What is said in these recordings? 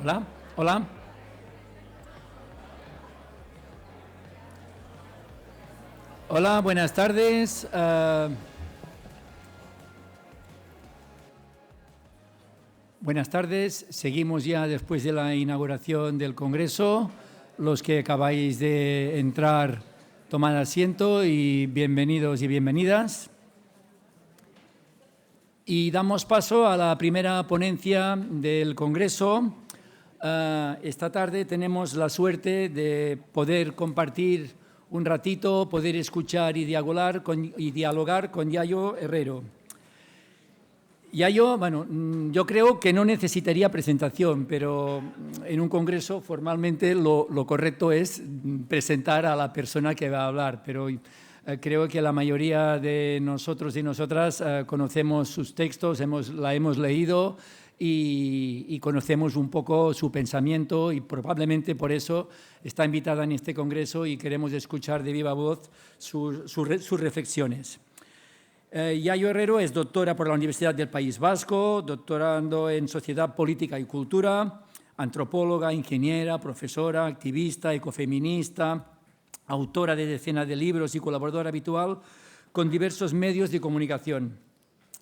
Hola, hola. Hola, buenas tardes. Buenas tardes. Seguimos ya después de la inauguración del Congreso. Los que acabáis de entrar, tomad asiento y bienvenidos y bienvenidas. Y damos paso a la primera ponencia del Congreso. Esta tarde tenemos la suerte de poder compartir un ratito, poder escuchar y dialogar con Yayo Herrero. Yayo, bueno, yo creo que no necesitaría presentación, pero en un congreso formalmente lo correcto es presentar a la persona que va a hablar, pero creo que la mayoría de nosotros y nosotras conocemos sus textos, la hemos leído y conocemos un poco su pensamiento y probablemente por eso está invitada en este congreso y queremos escuchar de viva voz sus reflexiones. Yayo Herrero es doctora por la Universidad del País Vasco, doctorando en Sociedad, Política y Cultura, antropóloga, ingeniera, profesora, activista, ecofeminista, autora de decenas de libros y colaboradora habitual con diversos medios de comunicación.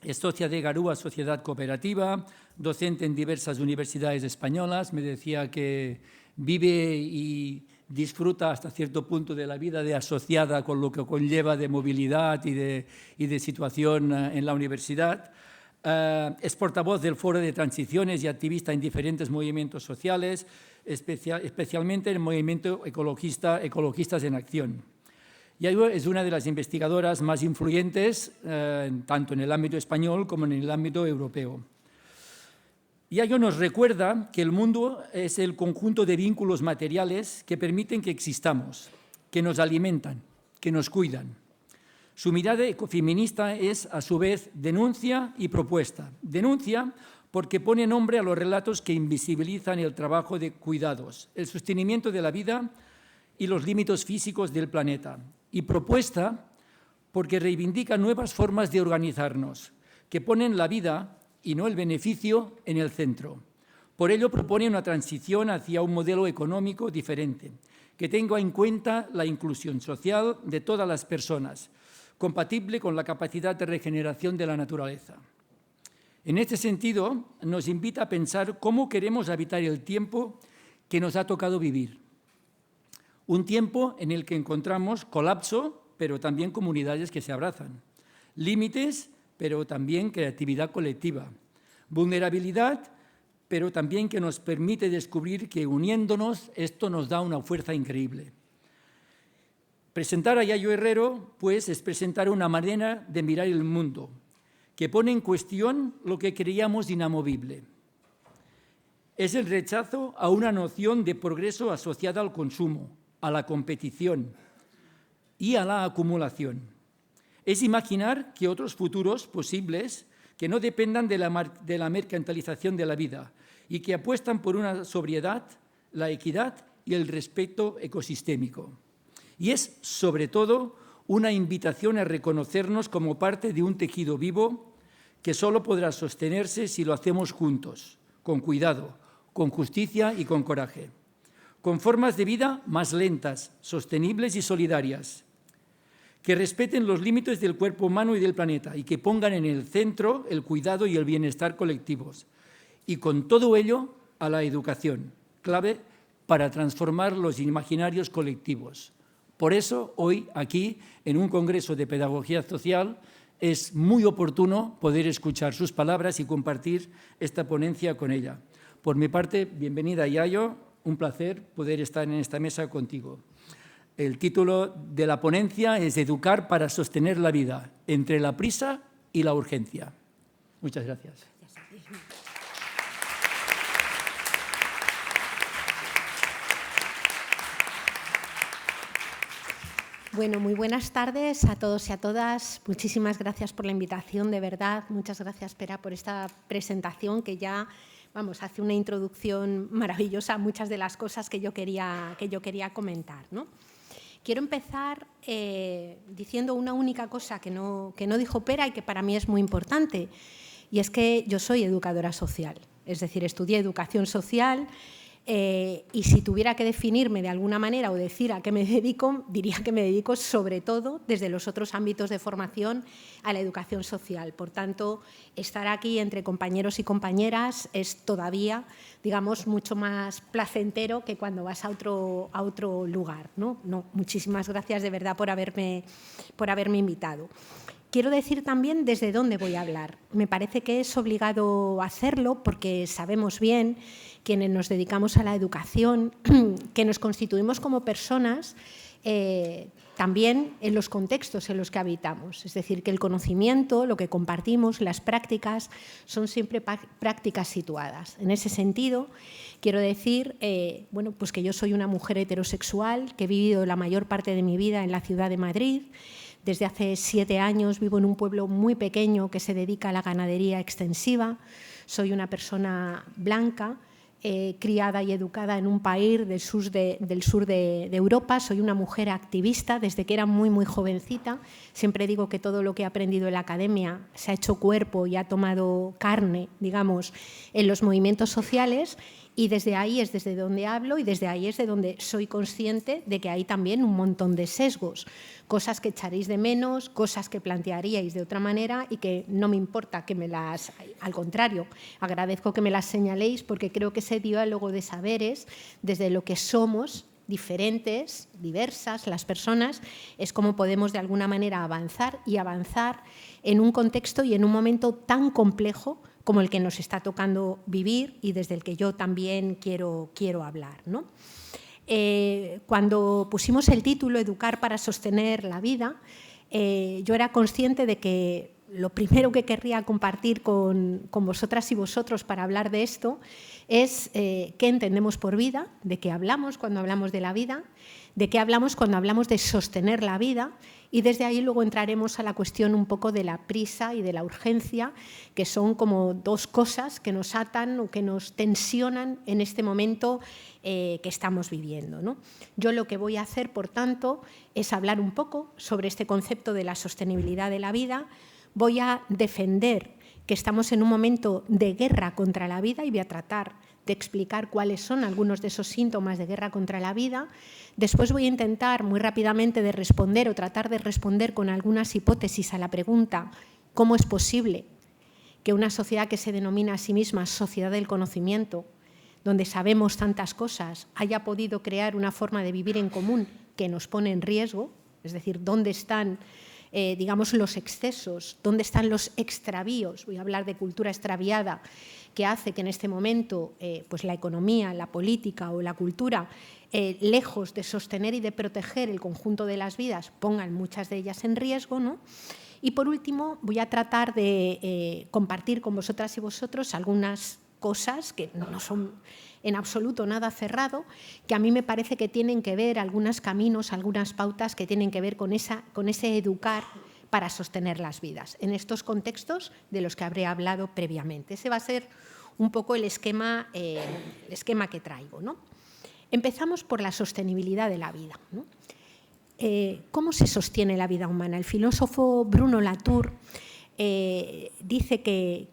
Es socia de Garúa Sociedad Cooperativa, docente en diversas universidades españolas. Me decía que vive y disfruta hasta cierto punto de la vida de asociada con lo que conlleva de movilidad y de situación en la universidad. Es portavoz del Foro de Transiciones y activista en diferentes movimientos sociales, especialmente en el movimiento Ecologistas en Acción. Yayo es una de las investigadoras más influyentes, tanto en el ámbito español como en el ámbito europeo. Yayo nos recuerda que el mundo es el conjunto de vínculos materiales que permiten que existamos, que nos alimentan, que nos cuidan. Su mirada ecofeminista es, a su vez, denuncia y propuesta. Denuncia porque pone nombre a los relatos que invisibilizan el trabajo de cuidados, el sostenimiento de la vida y los límites físicos del planeta. Y propuesta porque reivindica nuevas formas de organizarnos, que ponen la vida y no el beneficio en el centro. Por ello propone una transición hacia un modelo económico diferente, que tenga en cuenta la inclusión social de todas las personas, compatible con la capacidad de regeneración de la naturaleza. En este sentido, nos invita a pensar cómo queremos habitar el tiempo que nos ha tocado vivir. Un tiempo en el que encontramos colapso, pero también comunidades que se abrazan, límites, pero también creatividad colectiva, vulnerabilidad, pero también que nos permite descubrir que uniéndonos esto nos da una fuerza increíble. Presentar a Yayo Herrero, pues, es presentar una manera de mirar el mundo que pone en cuestión lo que creíamos inamovible. Es el rechazo a una noción de progreso asociada al consumo, a la competición y a la acumulación. Es imaginar que otros futuros posibles que no dependan de la mercantilización de la vida y que apuestan por una sobriedad, la equidad y el respeto ecosistémico. Y es, sobre todo, una invitación a reconocernos como parte de un tejido vivo que solo podrá sostenerse si lo hacemos juntos, con cuidado, con justicia y con coraje, con formas de vida más lentas, sostenibles y solidarias, que respeten los límites del cuerpo humano y del planeta y que pongan en el centro el cuidado y el bienestar colectivos. Y con todo ello, a la educación, clave para transformar los imaginarios colectivos. Por eso, hoy, aquí, en un congreso de pedagogía social, es muy oportuno poder escuchar sus palabras y compartir esta ponencia con ella. Por mi parte, bienvenida, Yayo. Un placer poder estar en esta mesa contigo. El título de la ponencia es Educar para sostener la vida, entre la prisa y la urgencia. Muchas gracias. Bueno, muy buenas tardes a todos y a todas. Muchísimas gracias por la invitación, de verdad. Muchas gracias, Pera, por esta presentación que ya, hace una introducción maravillosa a muchas de las cosas que yo quería comentar, ¿no? Quiero empezar diciendo una única cosa que no dijo Pera y que para mí es muy importante, y es que yo soy educadora social. es decir, estudié educación social. Y si tuviera que definirme de alguna manera o decir a qué me dedico, diría que me dedico sobre todo desde los otros ámbitos de formación a la educación social. Por tanto, estar aquí entre compañeros y compañeras es todavía, digamos, mucho más placentero que cuando vas a otro lugar, ¿no? Muchísimas gracias de verdad por haberme invitado. Quiero decir también desde dónde voy a hablar. Me parece que es obligado hacerlo porque sabemos bien, quienes nos dedicamos a la educación, que nos constituimos como personas también en los contextos en los que habitamos. Es decir, que el conocimiento, lo que compartimos, las prácticas, son siempre prácticas situadas. En ese sentido, quiero decir bueno, pues que yo soy una mujer heterosexual, que he vivido la mayor parte de mi vida en la ciudad de Madrid. Desde hace 7 años vivo en un pueblo muy pequeño que se dedica a la ganadería extensiva. Soy una persona blanca, criada y educada en un país del sur de Europa. Soy una mujer activista desde que era muy, muy jovencita. Siempre digo que todo lo que he aprendido en la academia se ha hecho cuerpo y ha tomado carne, digamos, en los movimientos sociales. Y desde ahí es desde donde hablo y desde ahí es de donde soy consciente de que hay también un montón de sesgos, cosas que echaréis de menos, cosas que plantearíais de otra manera y que no me importa que me las... Al contrario, agradezco que me las señaléis porque creo que ese diálogo de saberes, desde lo que somos, diferentes, diversas, las personas, es como podemos de alguna manera avanzar y avanzar en un contexto y en un momento tan complejo como el que nos está tocando vivir y desde el que yo también quiero hablar, ¿no? Cuando pusimos el título Educar para sostener la vida, yo era consciente de que lo primero que querría compartir con vosotras y vosotros para hablar de esto es qué entendemos por vida, de qué hablamos cuando hablamos de la vida, de qué hablamos cuando hablamos de sostener la vida, y desde ahí luego entraremos a la cuestión un poco de la prisa y de la urgencia, que son como dos cosas que nos atan o que nos tensionan en este momento que estamos viviendo, ¿no? Yo lo que voy a hacer, por tanto, es hablar un poco sobre este concepto de la sostenibilidad de la vida. Voy a defender que estamos en un momento de guerra contra la vida y voy a tratar de explicar cuáles son algunos de esos síntomas de guerra contra la vida. Después voy a intentar muy rápidamente de responder o tratar de responder con algunas hipótesis a la pregunta ¿cómo es posible que una sociedad que se denomina a sí misma sociedad del conocimiento, donde sabemos tantas cosas, haya podido crear una forma de vivir en común que nos pone en riesgo? Es decir, ¿dónde están digamos, los excesos, dónde están los extravíos? Voy a hablar de cultura extraviada, que hace que en este momento pues la economía, la política o la cultura, lejos de sostener y de proteger el conjunto de las vidas, pongan muchas de ellas en riesgo, ¿no? Y por último, voy a tratar de compartir con vosotras y vosotros algunas cosas que no son en absoluto nada cerrado, que a mí me parece que tienen que ver algunos caminos, algunas pautas que tienen que ver con ese educar para sostener las vidas, en estos contextos de los que habré hablado previamente. Ese va a ser un poco el esquema que traigo, ¿no? Empezamos por la sostenibilidad de la vida, ¿no? ¿Cómo se sostiene la vida humana? El filósofo Bruno Latour dice que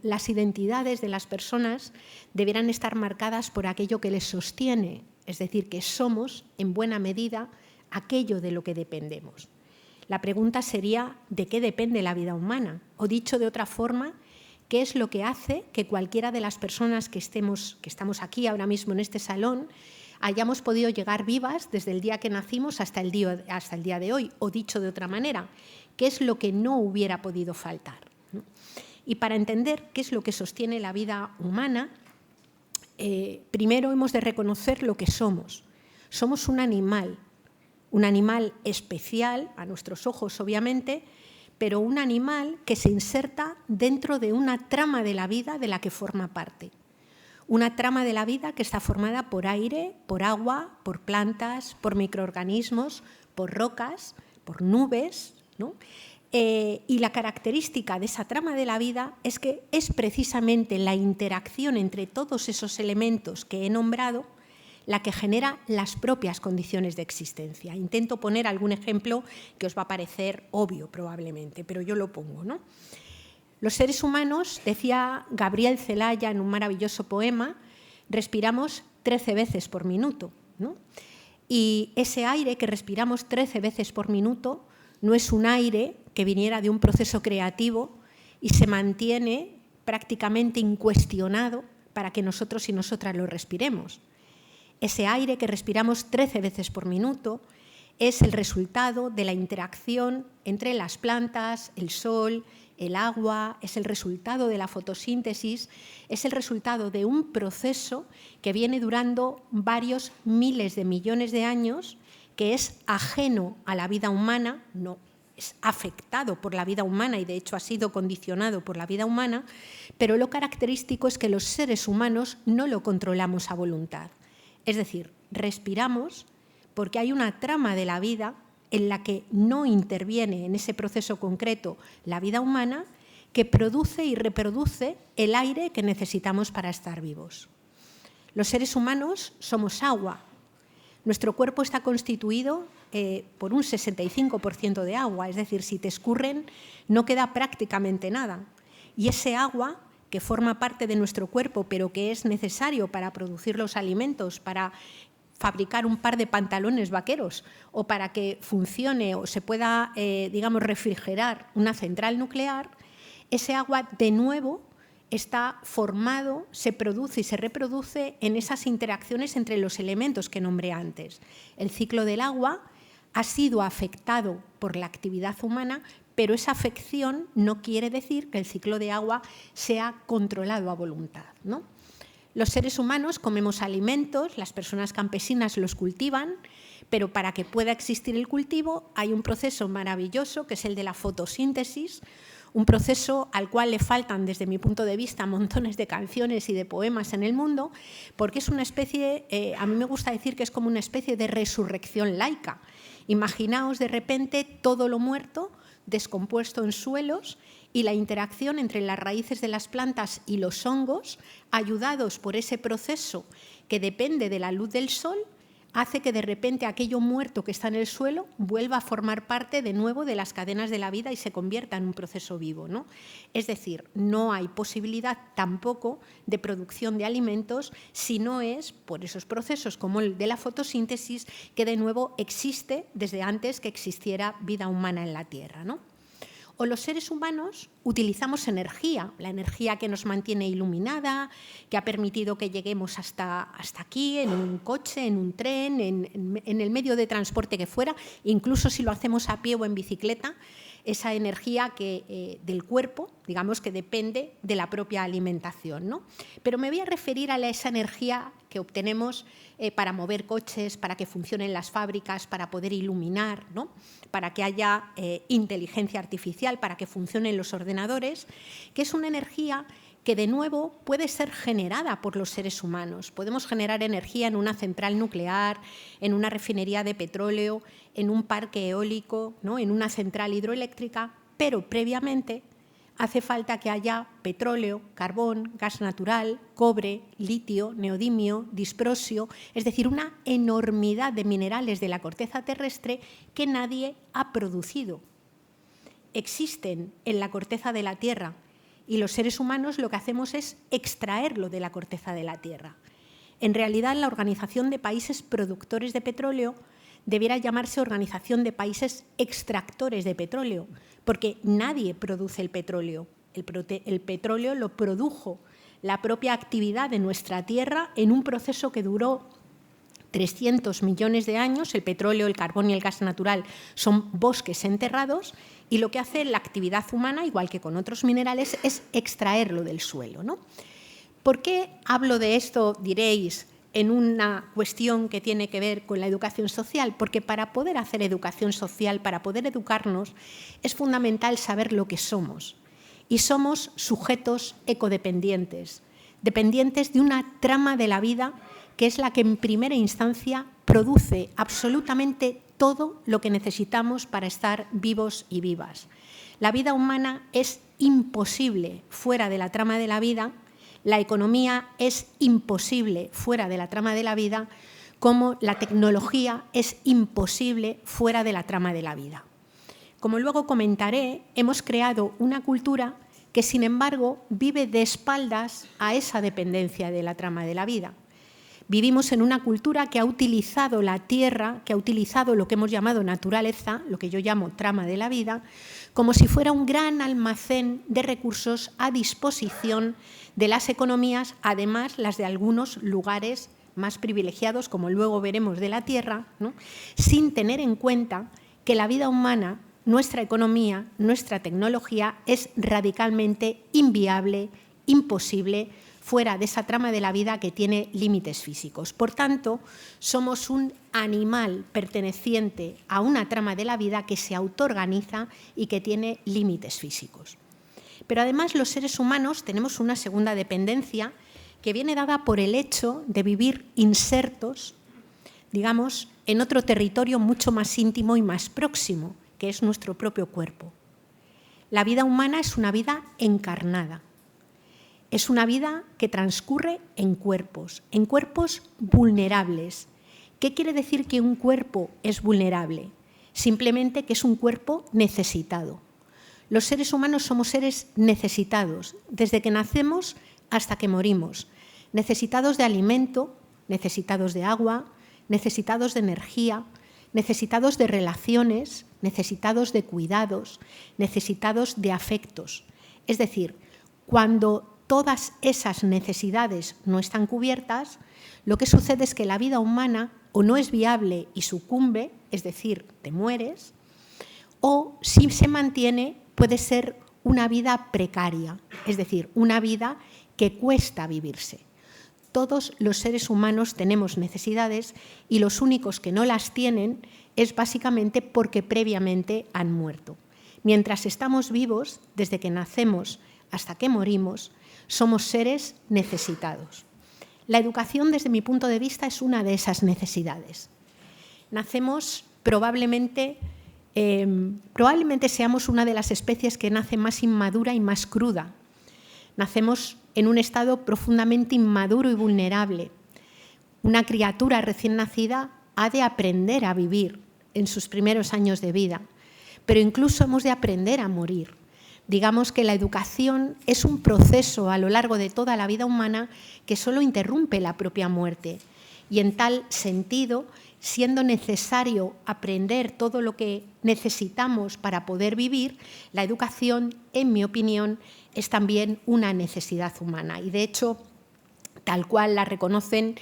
las identidades de las personas deberán estar marcadas por aquello que les sostiene, es decir, que somos, en buena medida, aquello de lo que dependemos. La pregunta sería, ¿de qué depende la vida humana? O dicho de otra forma, ¿qué es lo que hace que cualquiera de las personas que estamos aquí ahora mismo en este salón hayamos podido llegar vivas desde el día que nacimos hasta el día de hoy? O dicho de otra manera, ¿qué es lo que no hubiera podido faltar? Y para entender qué es lo que sostiene la vida humana, primero hemos de reconocer lo que somos. Somos un animal especial, a nuestros ojos obviamente, pero un animal que se inserta dentro de una trama de la vida de la que forma parte. Una trama de la vida que está formada por aire, por agua, por plantas, por microorganismos, por rocas, por nubes, ¿no? Y la característica de esa trama de la vida es que es precisamente la interacción entre todos esos elementos que he nombrado la que genera las propias condiciones de existencia. Intento poner algún ejemplo que os va a parecer obvio probablemente, pero yo lo pongo, ¿no? Los seres humanos, decía Gabriel Celaya en un maravilloso poema, respiramos 13 veces por minuto, ¿no? Y ese aire que respiramos 13 veces por minuto no es un aire que viniera de un proceso creativo y se mantiene prácticamente incuestionado para que nosotros y nosotras lo respiremos. Ese aire que respiramos 13 veces por minuto es el resultado de la interacción entre las plantas, el sol, el agua, es el resultado de la fotosíntesis, es el resultado de un proceso que viene durando varios miles de millones de años, que es ajeno a la vida humana, no es afectado por la vida humana y de hecho ha sido condicionado por la vida humana, pero lo característico es que los seres humanos no lo controlamos a voluntad. Es decir, respiramos porque hay una trama de la vida en la que no interviene en ese proceso concreto la vida humana, que produce y reproduce el aire que necesitamos para estar vivos. Los seres humanos somos agua. Nuestro cuerpo está constituido por un 65% de agua, es decir, si te escurren no queda prácticamente nada. Y ese agua, que forma parte de nuestro cuerpo, pero que es necesario para producir los alimentos, para fabricar un par de pantalones vaqueros o para que funcione o se pueda, digamos, refrigerar una central nuclear, ese agua de nuevo está formado, se produce y se reproduce en esas interacciones entre los elementos que nombré antes. El ciclo del agua ha sido afectado por la actividad humana, pero esa afección no quiere decir que el ciclo de agua sea controlado a voluntad, ¿no? Los seres humanos comemos alimentos, las personas campesinas los cultivan, pero para que pueda existir el cultivo hay un proceso maravilloso que es el de la fotosíntesis, un proceso al cual le faltan, desde mi punto de vista, montones de canciones y de poemas en el mundo, porque es una especie, a mí me gusta decir que es como una especie de resurrección laica. Imaginaos de repente todo lo muerto, descompuesto en suelos, y la interacción entre las raíces de las plantas y los hongos, ayudados por ese proceso que depende de la luz del sol, hace que de repente aquello muerto que está en el suelo vuelva a formar parte de nuevo de las cadenas de la vida y se convierta en un proceso vivo, ¿no? Es decir, no hay posibilidad tampoco de producción de alimentos si no es por esos procesos como el de la fotosíntesis, que de nuevo existe desde antes que existiera vida humana en la Tierra, ¿no? O los seres humanos utilizamos energía, la energía que nos mantiene iluminada, que ha permitido que lleguemos hasta aquí, en un coche, en un tren, en el medio de transporte que fuera, incluso si lo hacemos a pie o en bicicleta, esa energía del cuerpo, digamos, que depende de la propia alimentación, ¿no? Pero me voy a referir a esa energía que obtenemos para mover coches, para que funcionen las fábricas, para poder iluminar, ¿no? Para que haya inteligencia artificial, para que funcionen los ordenadores, que es una energía que de nuevo puede ser generada por los seres humanos. Podemos generar energía en una central nuclear, en una refinería de petróleo, en un parque eólico, ¿no? En una central hidroeléctrica, pero previamente hace falta que haya petróleo, carbón, gas natural, cobre, litio, neodimio, disprosio, es decir, una enormidad de minerales de la corteza terrestre que nadie ha producido. Existen en la corteza de la Tierra y los seres humanos lo que hacemos es extraerlo de la corteza de la Tierra. En realidad, la Organización de Países Productores de Petróleo debiera llamarse Organización de Países Extractores de Petróleo, porque nadie produce el petróleo. El petróleo lo produjo la propia actividad de nuestra Tierra en un proceso que duró 300 millones de años. El petróleo, el carbón y el gas natural son bosques enterrados y lo que hace la actividad humana, igual que con otros minerales, es extraerlo del suelo, ¿no? ¿Por qué hablo de esto, diréis, en una cuestión que tiene que ver con la educación social? Porque para poder hacer educación social, para poder educarnos, es fundamental saber lo que somos. Y somos sujetos ecodependientes, dependientes de una trama de la vida que es la que en primera instancia produce absolutamente todo lo que necesitamos para estar vivos y vivas. La vida humana es imposible fuera de la trama de la vida, la economía es imposible fuera de la trama de la vida, como la tecnología es imposible fuera de la trama de la vida. Como luego comentaré, hemos creado una cultura que sin embargo vive de espaldas a esa dependencia de la trama de la vida. Vivimos en una cultura que ha utilizado la tierra, que ha utilizado lo que hemos llamado naturaleza, lo que yo llamo trama de la vida, como si fuera un gran almacén de recursos a disposición de las economías, además las de algunos lugares más privilegiados, como luego veremos de la tierra, ¿no? Sin tener en cuenta que la vida humana, nuestra economía, nuestra tecnología es radicalmente inviable, imposible, fuera de esa trama de la vida que tiene límites físicos. Por tanto, somos un animal perteneciente a una trama de la vida que se autoorganiza y que tiene límites físicos. Pero además los seres humanos tenemos una segunda dependencia que viene dada por el hecho de vivir insertos, digamos, en otro territorio mucho más íntimo y más próximo, que es nuestro propio cuerpo. La vida humana es una vida encarnada. Es una vida que transcurre en cuerpos vulnerables. ¿Qué quiere decir que un cuerpo es vulnerable? Simplemente que es un cuerpo necesitado. Los seres humanos somos seres necesitados, desde que nacemos hasta que morimos. Necesitados de alimento, necesitados de agua, necesitados de energía, necesitados de relaciones, necesitados de cuidados, necesitados de afectos. Es decir, cuando todas esas necesidades no están cubiertas, lo que sucede es que la vida humana o no es viable y sucumbe, es decir, te mueres, o si se mantiene puede ser una vida precaria, es decir, una vida que cuesta vivirse. Todos los seres humanos tenemos necesidades y los únicos que no las tienen es básicamente porque previamente han muerto. Mientras estamos vivos, desde que nacemos hasta que morimos, somos seres necesitados. La educación, desde mi punto de vista, es una de esas necesidades. Nacemos probablemente seamos una de las especies que nace más inmadura y más cruda. Nacemos en un estado profundamente inmaduro y vulnerable. Una criatura recién nacida ha de aprender a vivir en sus primeros años de vida, pero incluso hemos de aprender a morir. Digamos que la educación es un proceso a lo largo de toda la vida humana que solo interrumpe la propia muerte. Y en tal sentido, siendo necesario aprender todo lo que necesitamos para poder vivir, la educación, en mi opinión, es también una necesidad humana. Y de hecho, tal cual la reconocen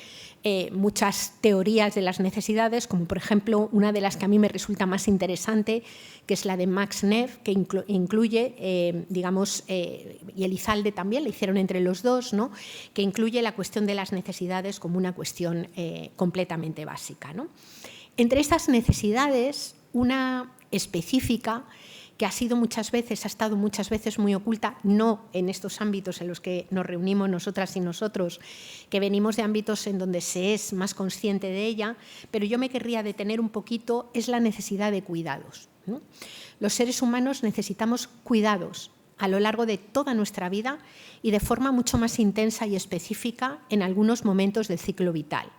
muchas teorías de las necesidades, como por ejemplo una de las que a mí me resulta más interesante, que es la de Max Neff, que incluye, digamos, y Elizalde también, la hicieron entre los dos, ¿no? Que incluye la cuestión de las necesidades como una cuestión completamente básica, ¿no? Entre estas necesidades, una específica que ha estado muchas veces muy oculta, no en estos ámbitos en los que nos reunimos nosotras y nosotros, que venimos de ámbitos en donde se es más consciente de ella, pero yo me querría detener un poquito, es la necesidad de cuidados, ¿no? Los seres humanos necesitamos cuidados a lo largo de toda nuestra vida y de forma mucho más intensa y específica en algunos momentos del ciclo vital.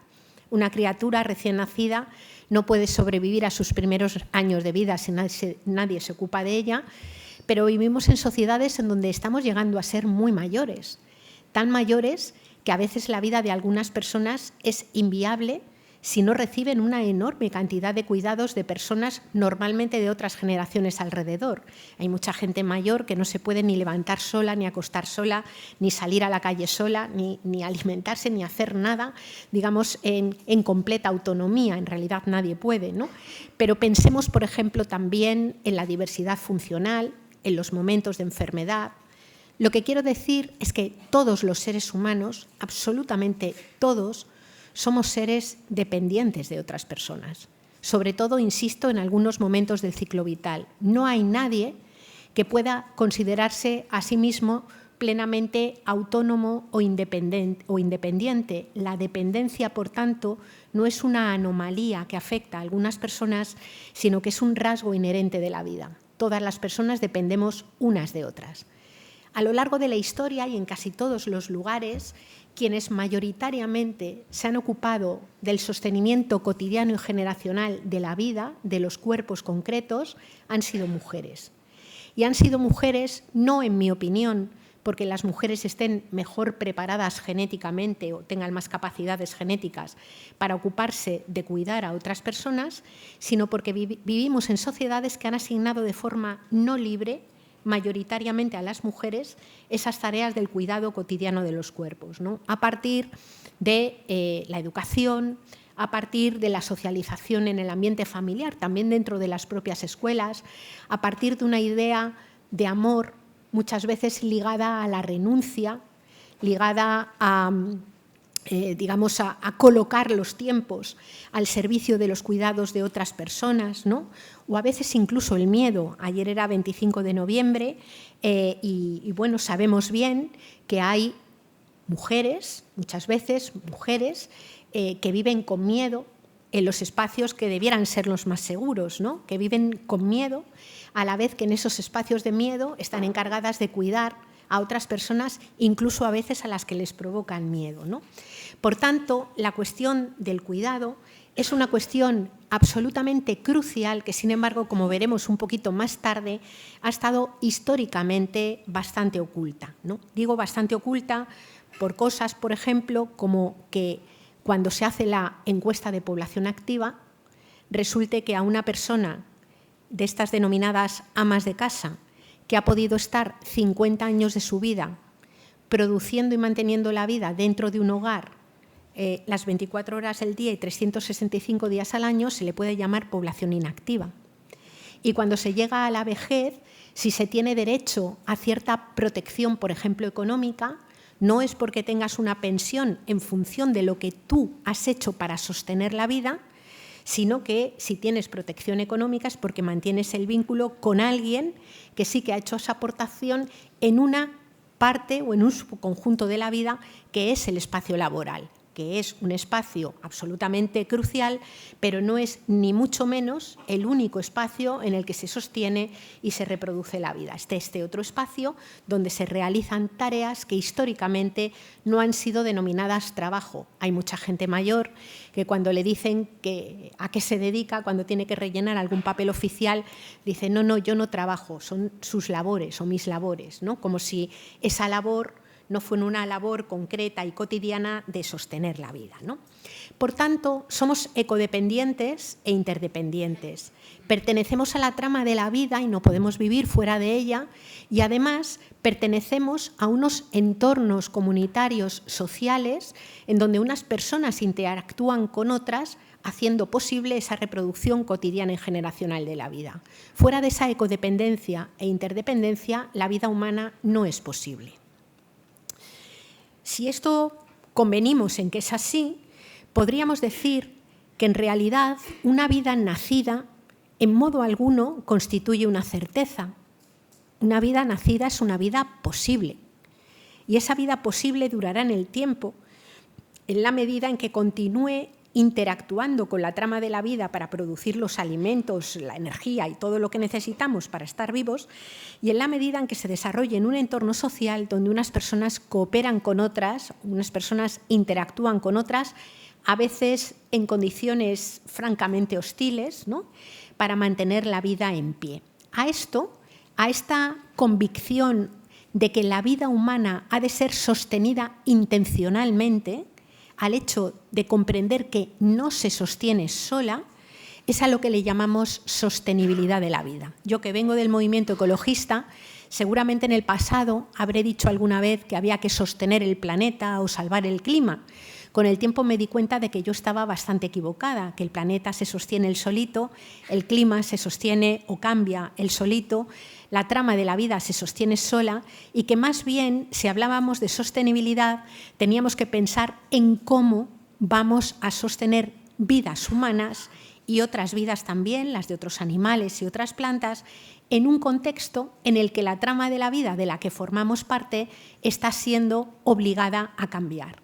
Una criatura recién nacida no puede sobrevivir a sus primeros años de vida si nadie se ocupa de ella, pero vivimos en sociedades en donde estamos llegando a ser muy mayores, tan mayores que a veces la vida de algunas personas es inviable si no reciben una enorme cantidad de cuidados de personas normalmente de otras generaciones alrededor. Hay mucha gente mayor que no se puede ni levantar sola, ni acostar sola, ni salir a la calle sola, ni alimentarse, ni hacer nada, digamos, en completa autonomía. En realidad nadie puede, ¿no? Pero pensemos, por ejemplo, también en la diversidad funcional, en los momentos de enfermedad. Lo que quiero decir es que todos los seres humanos, absolutamente todos, somos seres dependientes de otras personas. Sobre todo, insisto, en algunos momentos del ciclo vital. No hay nadie que pueda considerarse a sí mismo plenamente autónomo o independiente. La dependencia, por tanto, no es una anomalía que afecta a algunas personas, sino que es un rasgo inherente de la vida. Todas las personas dependemos unas de otras. A lo largo de la historia y en casi todos los lugares, quienes mayoritariamente se han ocupado del sostenimiento cotidiano y generacional de la vida, de los cuerpos concretos, han sido mujeres. Y han sido mujeres, no en mi opinión, porque las mujeres estén mejor preparadas genéticamente o tengan más capacidades genéticas para ocuparse de cuidar a otras personas, sino porque vivimos en sociedades que han asignado de forma no libre, mayoritariamente a las mujeres, esas tareas del cuidado cotidiano de los cuerpos, ¿no? A partir de la educación, a partir de la socialización en el ambiente familiar, también dentro de las propias escuelas, a partir de una idea de amor muchas veces ligada a la renuncia, ligada a, digamos, a colocar los tiempos al servicio de los cuidados de otras personas, ¿no? O a veces incluso el miedo. Ayer era 25 de noviembre y bueno, sabemos bien que hay mujeres, muchas veces mujeres, que viven con miedo en los espacios que debieran ser los más seguros, ¿no? Que viven con miedo, a la vez que en esos espacios de miedo están encargadas de cuidar a otras personas, incluso a veces a las que les provocan miedo, ¿no? Por tanto, la cuestión del cuidado es una cuestión absolutamente crucial que, sin embargo, como veremos un poquito más tarde, ha estado históricamente bastante oculta, ¿no? Digo bastante oculta por cosas, por ejemplo, como que cuando se hace la encuesta de población activa, resulte que a una persona de estas denominadas amas de casa, que ha podido estar 50 años de su vida produciendo y manteniendo la vida dentro de un hogar las 24 horas del día y 365 días al año, se le puede llamar población inactiva. Y cuando se llega a la vejez, si se tiene derecho a cierta protección, por ejemplo, económica, no es porque tengas una pensión en función de lo que tú has hecho para sostener la vida, sino que si tienes protección económica es porque mantienes el vínculo con alguien que sí que ha hecho esa aportación en una parte o en un subconjunto de la vida que es el espacio laboral, que es un espacio absolutamente crucial, pero no es ni mucho menos el único espacio en el que se sostiene y se reproduce la vida. Este otro espacio donde se realizan tareas que históricamente no han sido denominadas trabajo. Hay mucha gente mayor que cuando le dicen a qué se dedica, cuando tiene que rellenar algún papel oficial, dice, no, yo no trabajo, son sus labores o mis labores, ¿no? Como si esa labor no fue una labor concreta y cotidiana de sostener la vida, ¿no? Por tanto, somos ecodependientes e interdependientes. Pertenecemos a la trama de la vida y no podemos vivir fuera de ella, y además pertenecemos a unos entornos comunitarios sociales en donde unas personas interactúan con otras haciendo posible esa reproducción cotidiana y generacional de la vida. Fuera de esa ecodependencia e interdependencia, la vida humana no es posible. Si esto convenimos en que es así, podríamos decir que en realidad una vida nacida en modo alguno constituye una certeza. Una vida nacida es una vida posible. Y esa vida posible durará en el tiempo en la medida en que continúe interactuando con la trama de la vida para producir los alimentos, la energía y todo lo que necesitamos para estar vivos, y en la medida en que se desarrolle en un entorno social donde unas personas cooperan con otras, unas personas interactúan con otras, a veces en condiciones francamente hostiles, ¿no?, para mantener la vida en pie. A esta convicción de que la vida humana ha de ser sostenida intencionalmente, al hecho de comprender que no se sostiene sola, es a lo que le llamamos sostenibilidad de la vida. Yo, que vengo del movimiento ecologista, seguramente en el pasado habré dicho alguna vez que había que sostener el planeta o salvar el clima. Con el tiempo me di cuenta de que yo estaba bastante equivocada, que el planeta se sostiene el solito, el clima se sostiene o cambia el solito, la trama de la vida se sostiene sola, y que más bien, si hablábamos de sostenibilidad, teníamos que pensar en cómo vamos a sostener vidas humanas y otras vidas también, las de otros animales y otras plantas, en un contexto en el que la trama de la vida de la que formamos parte está siendo obligada a cambiar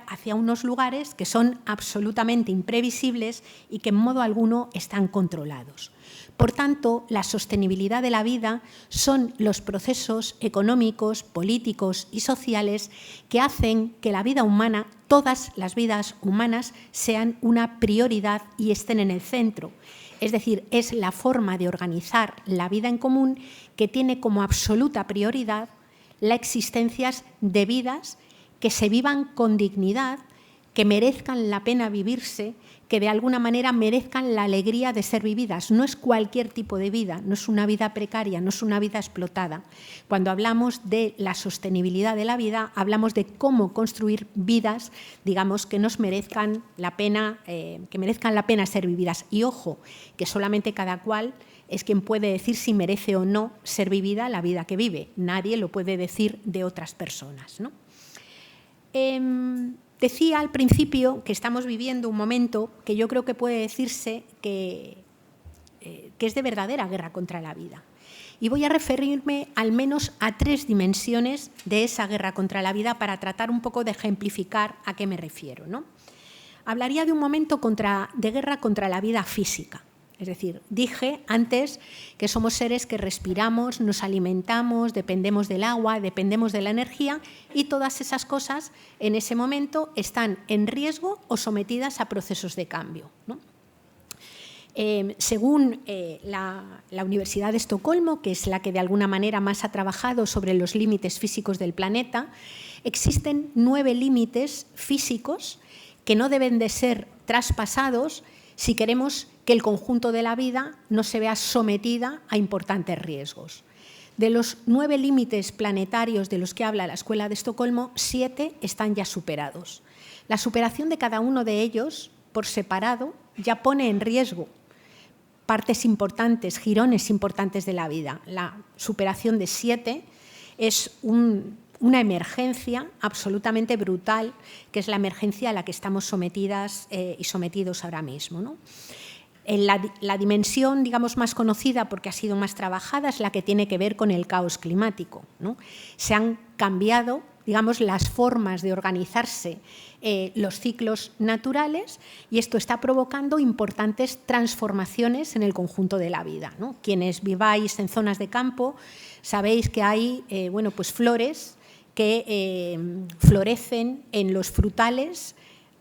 hacia unos lugares que son absolutamente imprevisibles y que en modo alguno están controlados. Por tanto, la sostenibilidad de la vida son los procesos económicos, políticos y sociales que hacen que la vida humana, todas las vidas humanas, sean una prioridad y estén en el centro. Es decir, es la forma de organizar la vida en común que tiene como absoluta prioridad la existencia de vidas que se vivan con dignidad, que merezcan la pena vivirse, que de alguna manera merezcan la alegría de ser vividas. No es cualquier tipo de vida, no es una vida precaria, no es una vida explotada. Cuando hablamos de la sostenibilidad de la vida, hablamos de cómo construir vidas, digamos, que nos merezcan la pena, ser vividas. Y ojo, que solamente cada cual es quien puede decir si merece o no ser vivida la vida que vive. Nadie lo puede decir de otras personas, ¿no? Decía al principio que estamos viviendo un momento que yo creo que puede decirse que es de verdadera guerra contra la vida. Y voy a referirme al menos a 3 dimensiones de esa guerra contra la vida para tratar un poco de ejemplificar a qué me refiero, ¿no? Hablaría de un momento de guerra contra la vida física. Es decir, dije antes que somos seres que respiramos, nos alimentamos, dependemos del agua, dependemos de la energía y todas esas cosas en ese momento están en riesgo o sometidas a procesos de cambio, ¿no? Según la Universidad de Estocolmo, que es la que de alguna manera más ha trabajado sobre los límites físicos del planeta, existen 9 límites físicos que no deben de ser traspasados si queremos que el conjunto de la vida no se vea sometida a importantes riesgos. De los 9 límites planetarios de los que habla la Escuela de Estocolmo, 7 están ya superados. La superación de cada uno de ellos, por separado, ya pone en riesgo partes importantes, jirones importantes de la vida. La superación de 7 es una emergencia absolutamente brutal, que es la emergencia a la que estamos sometidas y sometidos ahora mismo, ¿no? La dimensión, digamos, más conocida porque ha sido más trabajada es la que tiene que ver con el caos climático, ¿no? Se han cambiado, digamos, las formas de organizarse los ciclos naturales y esto está provocando importantes transformaciones en el conjunto de la vida, ¿no? Quienes viváis en zonas de campo sabéis que hay pues flores que florecen en los frutales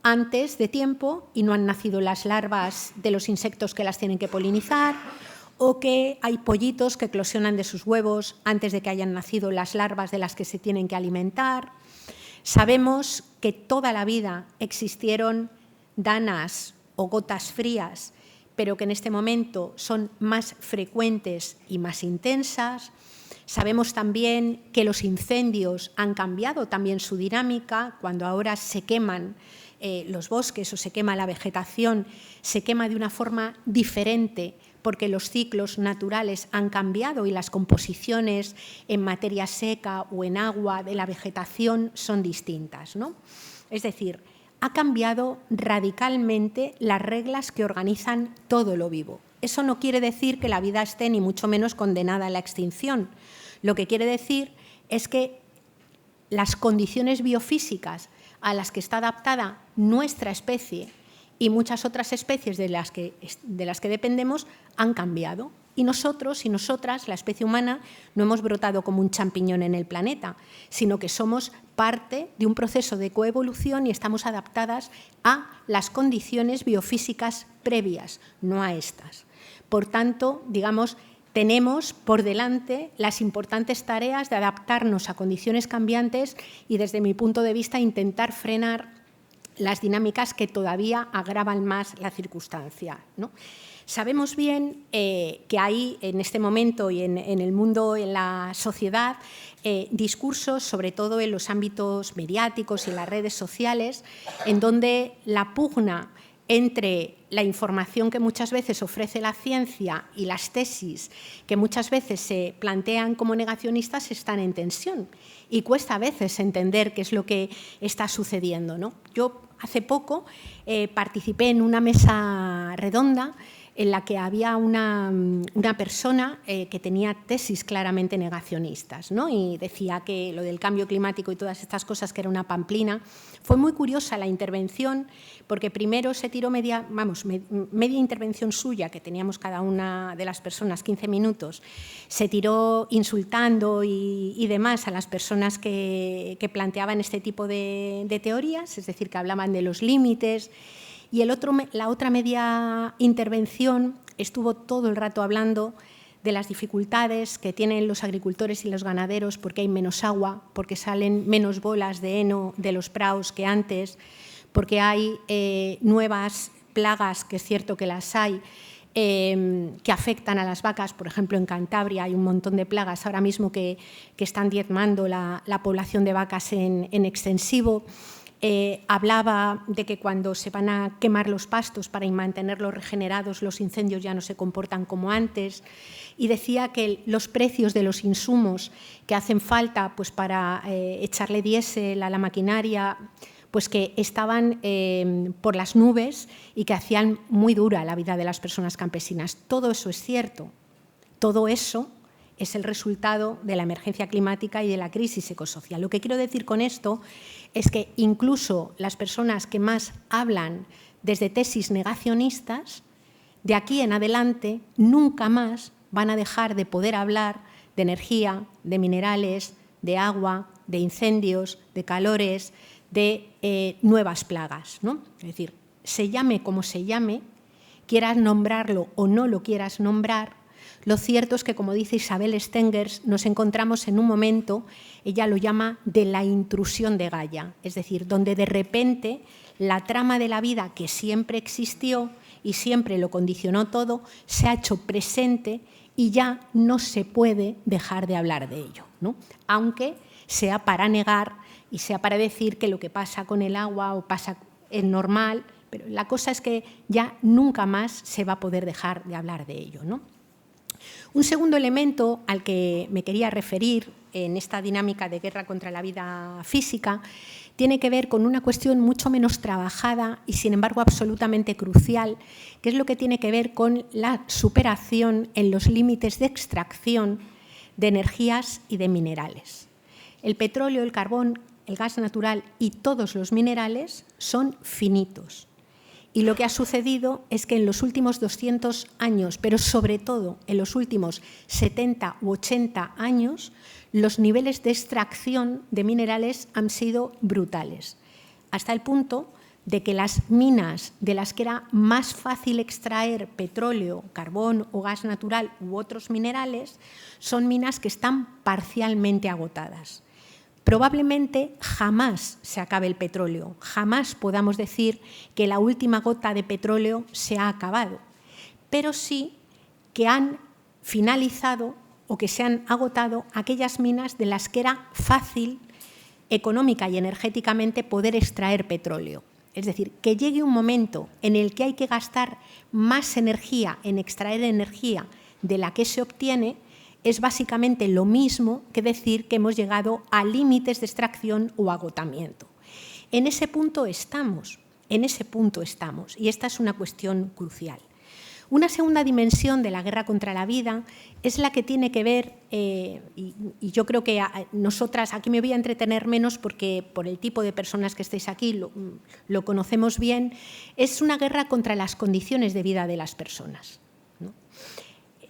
antes de tiempo y no han nacido las larvas de los insectos que las tienen que polinizar, o que hay pollitos que eclosionan de sus huevos antes de que hayan nacido las larvas de las que se tienen que alimentar. Sabemos que toda la vida existieron danas o gotas frías, pero que en este momento son más frecuentes y más intensas. Sabemos también que los incendios han cambiado también su dinámica. Cuando ahora se queman los bosques o se quema la vegetación, se quema de una forma diferente porque los ciclos naturales han cambiado y las composiciones en materia seca o en agua de la vegetación son distintas, ¿no? Es decir, ha cambiado radicalmente las reglas que organizan todo lo vivo. Eso no quiere decir que la vida esté ni mucho menos condenada a la extinción. Lo que quiere decir es que las condiciones biofísicas a las que está adaptada nuestra especie y muchas otras especies de las que dependemos han cambiado. Y nosotros y nosotras, la especie humana, no hemos brotado como un champiñón en el planeta, sino que somos parte de un proceso de coevolución y estamos adaptadas a las condiciones biofísicas previas, no a estas. Por tanto, digamos, tenemos por delante las importantes tareas de adaptarnos a condiciones cambiantes y, desde mi punto de vista, intentar frenar las dinámicas que todavía agravan más la circunstancia, ¿no? Sabemos bien que hay en este momento y en el mundo, en la sociedad, discursos, sobre todo en los ámbitos mediáticos y en las redes sociales, en donde la pugna entre la información que muchas veces ofrece la ciencia y las tesis que muchas veces se plantean como negacionistas están en tensión y cuesta a veces entender qué es lo que está sucediendo, ¿no? Yo hace poco participé en una mesa redonda en la que había una persona que tenía tesis claramente negacionistas, ¿no? Y decía que lo del cambio climático y todas estas cosas que era una pamplina. Fue muy curiosa la intervención porque primero se tiró media intervención suya, que teníamos cada una de las personas 15 minutos, se tiró insultando y demás a las personas que planteaban este tipo de teorías, es decir, que hablaban de los límites. Y la otra media intervención estuvo todo el rato hablando de las dificultades que tienen los agricultores y los ganaderos porque hay menos agua, porque salen menos bolas de heno de los praos que antes, porque hay nuevas plagas, que es cierto que las hay, que afectan a las vacas. Por ejemplo, en Cantabria hay un montón de plagas ahora mismo que están diezmando la población de vacas en extensivo. Hablaba de que cuando se van a quemar los pastos para mantenerlos regenerados, los incendios ya no se comportan como antes, y decía que los precios de los insumos que hacen falta pues, para echarle diésel a la maquinaria, pues que estaban por las nubes y que hacían muy dura la vida de las personas campesinas. Todo eso es cierto. Todo eso es el resultado de la emergencia climática y de la crisis ecosocial. Lo que quiero decir con esto es que incluso las personas que más hablan desde tesis negacionistas, de aquí en adelante nunca más van a dejar de poder hablar de energía, de minerales, de agua, de incendios, de calores, de nuevas plagas, ¿no? Es decir, se llame como se llame, quieras nombrarlo o no lo quieras nombrar, lo cierto es que, como dice Isabel Stengers, nos encontramos en un momento, ella lo llama de la intrusión de Gaia, es decir, donde de repente la trama de la vida que siempre existió y siempre lo condicionó todo, se ha hecho presente y ya no se puede dejar de hablar de ello, ¿no? Aunque sea para negar y sea para decir que lo que pasa con el agua o pasa es normal, pero la cosa es que ya nunca más se va a poder dejar de hablar de ello, ¿no? Un segundo elemento al que me quería referir en esta dinámica de guerra contra la vida física tiene que ver con una cuestión mucho menos trabajada y, sin embargo, absolutamente crucial, que es lo que tiene que ver con la superación en los límites de extracción de energías y de minerales. El petróleo, el carbón, el gas natural y todos los minerales son finitos. Y lo que ha sucedido es que en los últimos 200 años, pero sobre todo en los últimos 70 u 80 años, los niveles de extracción de minerales han sido brutales, hasta el punto de que las minas de las que era más fácil extraer petróleo, carbón o gas natural u otros minerales son minas que están parcialmente agotadas. Probablemente jamás se acabe el petróleo, jamás podamos decir que la última gota de petróleo se ha acabado, pero sí que han finalizado o que se han agotado aquellas minas de las que era fácil económica y energéticamente poder extraer petróleo. Es decir, que llegue un momento en el que hay que gastar más energía en extraer energía de la que se obtiene, es básicamente lo mismo que decir que hemos llegado a límites de extracción o agotamiento. En ese punto estamos, y esta es una cuestión crucial. Una segunda dimensión de la guerra contra la vida es la que tiene que ver, y yo creo que nosotras, aquí me voy a entretener menos porque por el tipo de personas que estáis aquí lo conocemos bien, es una guerra contra las condiciones de vida de las personas, ¿no?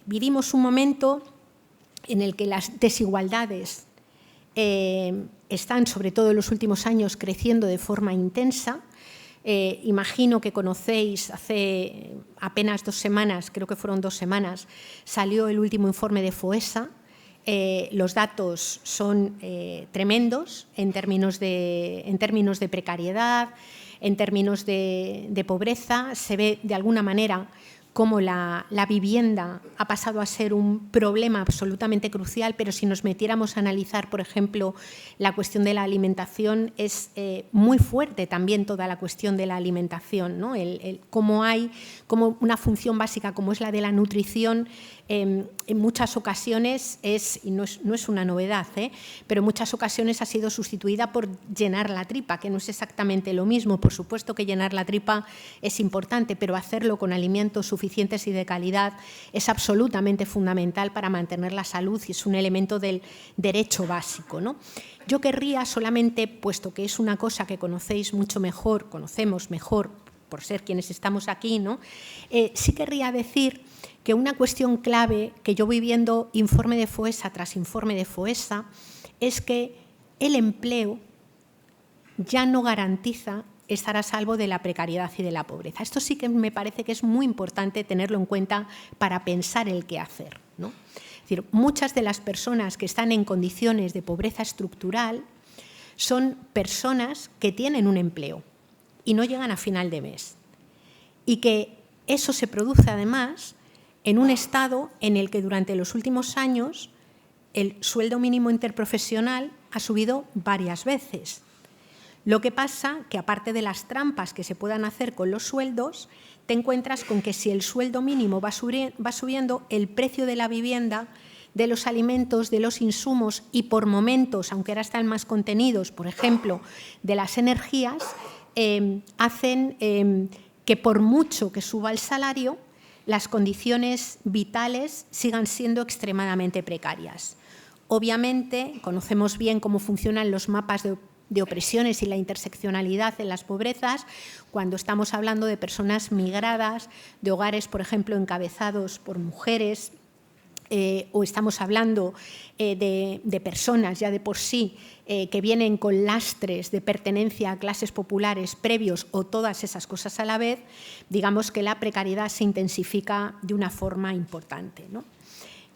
Vivimos un momento en el que las desigualdades están, sobre todo en los últimos años, creciendo de forma intensa. Imagino que conocéis, hace apenas 2 semanas, creo que fueron 2 semanas, salió el último informe de FOESA. Los datos son tremendos en términos de precariedad, en términos de pobreza. Se ve de alguna manera cómo la vivienda ha pasado a ser un problema absolutamente crucial, pero si nos metiéramos a analizar, por ejemplo, la cuestión de la alimentación, es muy fuerte también toda la cuestión de la alimentación, ¿no? Cómo hay como una función básica como es la de la nutrición, en muchas ocasiones y no es una novedad, pero en muchas ocasiones ha sido sustituida por llenar la tripa, que no es exactamente lo mismo. Por supuesto que llenar la tripa es importante, pero hacerlo con alimentos suficientes y de calidad es absolutamente fundamental para mantener la salud y es un elemento del derecho básico, ¿no? Yo querría solamente, puesto que es una cosa que conocemos mejor por ser quienes estamos aquí, ¿no? Sí querría decir que una cuestión clave que yo voy viendo informe de FOESA tras informe de FOESA es que el empleo ya no garantiza estar a salvo de la precariedad y de la pobreza. Esto sí que me parece que es muy importante tenerlo en cuenta para pensar el qué hacer, ¿no? Es decir, muchas de las personas que están en condiciones de pobreza estructural son personas que tienen un empleo y no llegan a final de mes. Y que eso se produce además en un estado en el que durante los últimos años el sueldo mínimo interprofesional ha subido varias veces. Lo que pasa que, aparte de las trampas que se puedan hacer con los sueldos, te encuentras con que si el sueldo mínimo va subiendo, el precio de la vivienda, de los alimentos, de los insumos y por momentos, aunque ahora están más contenidos, por ejemplo, de las energías, hacen que por mucho que suba el salario, las condiciones vitales sigan siendo extremadamente precarias. Obviamente, conocemos bien cómo funcionan los mapas de opresiones y la interseccionalidad en las pobrezas cuando estamos hablando de personas migradas, de hogares, por ejemplo, encabezados por mujeres, o estamos hablando de personas ya de por sí que vienen con lastres de pertenencia a clases populares previos o todas esas cosas a la vez, digamos que la precariedad se intensifica de una forma importante, ¿no?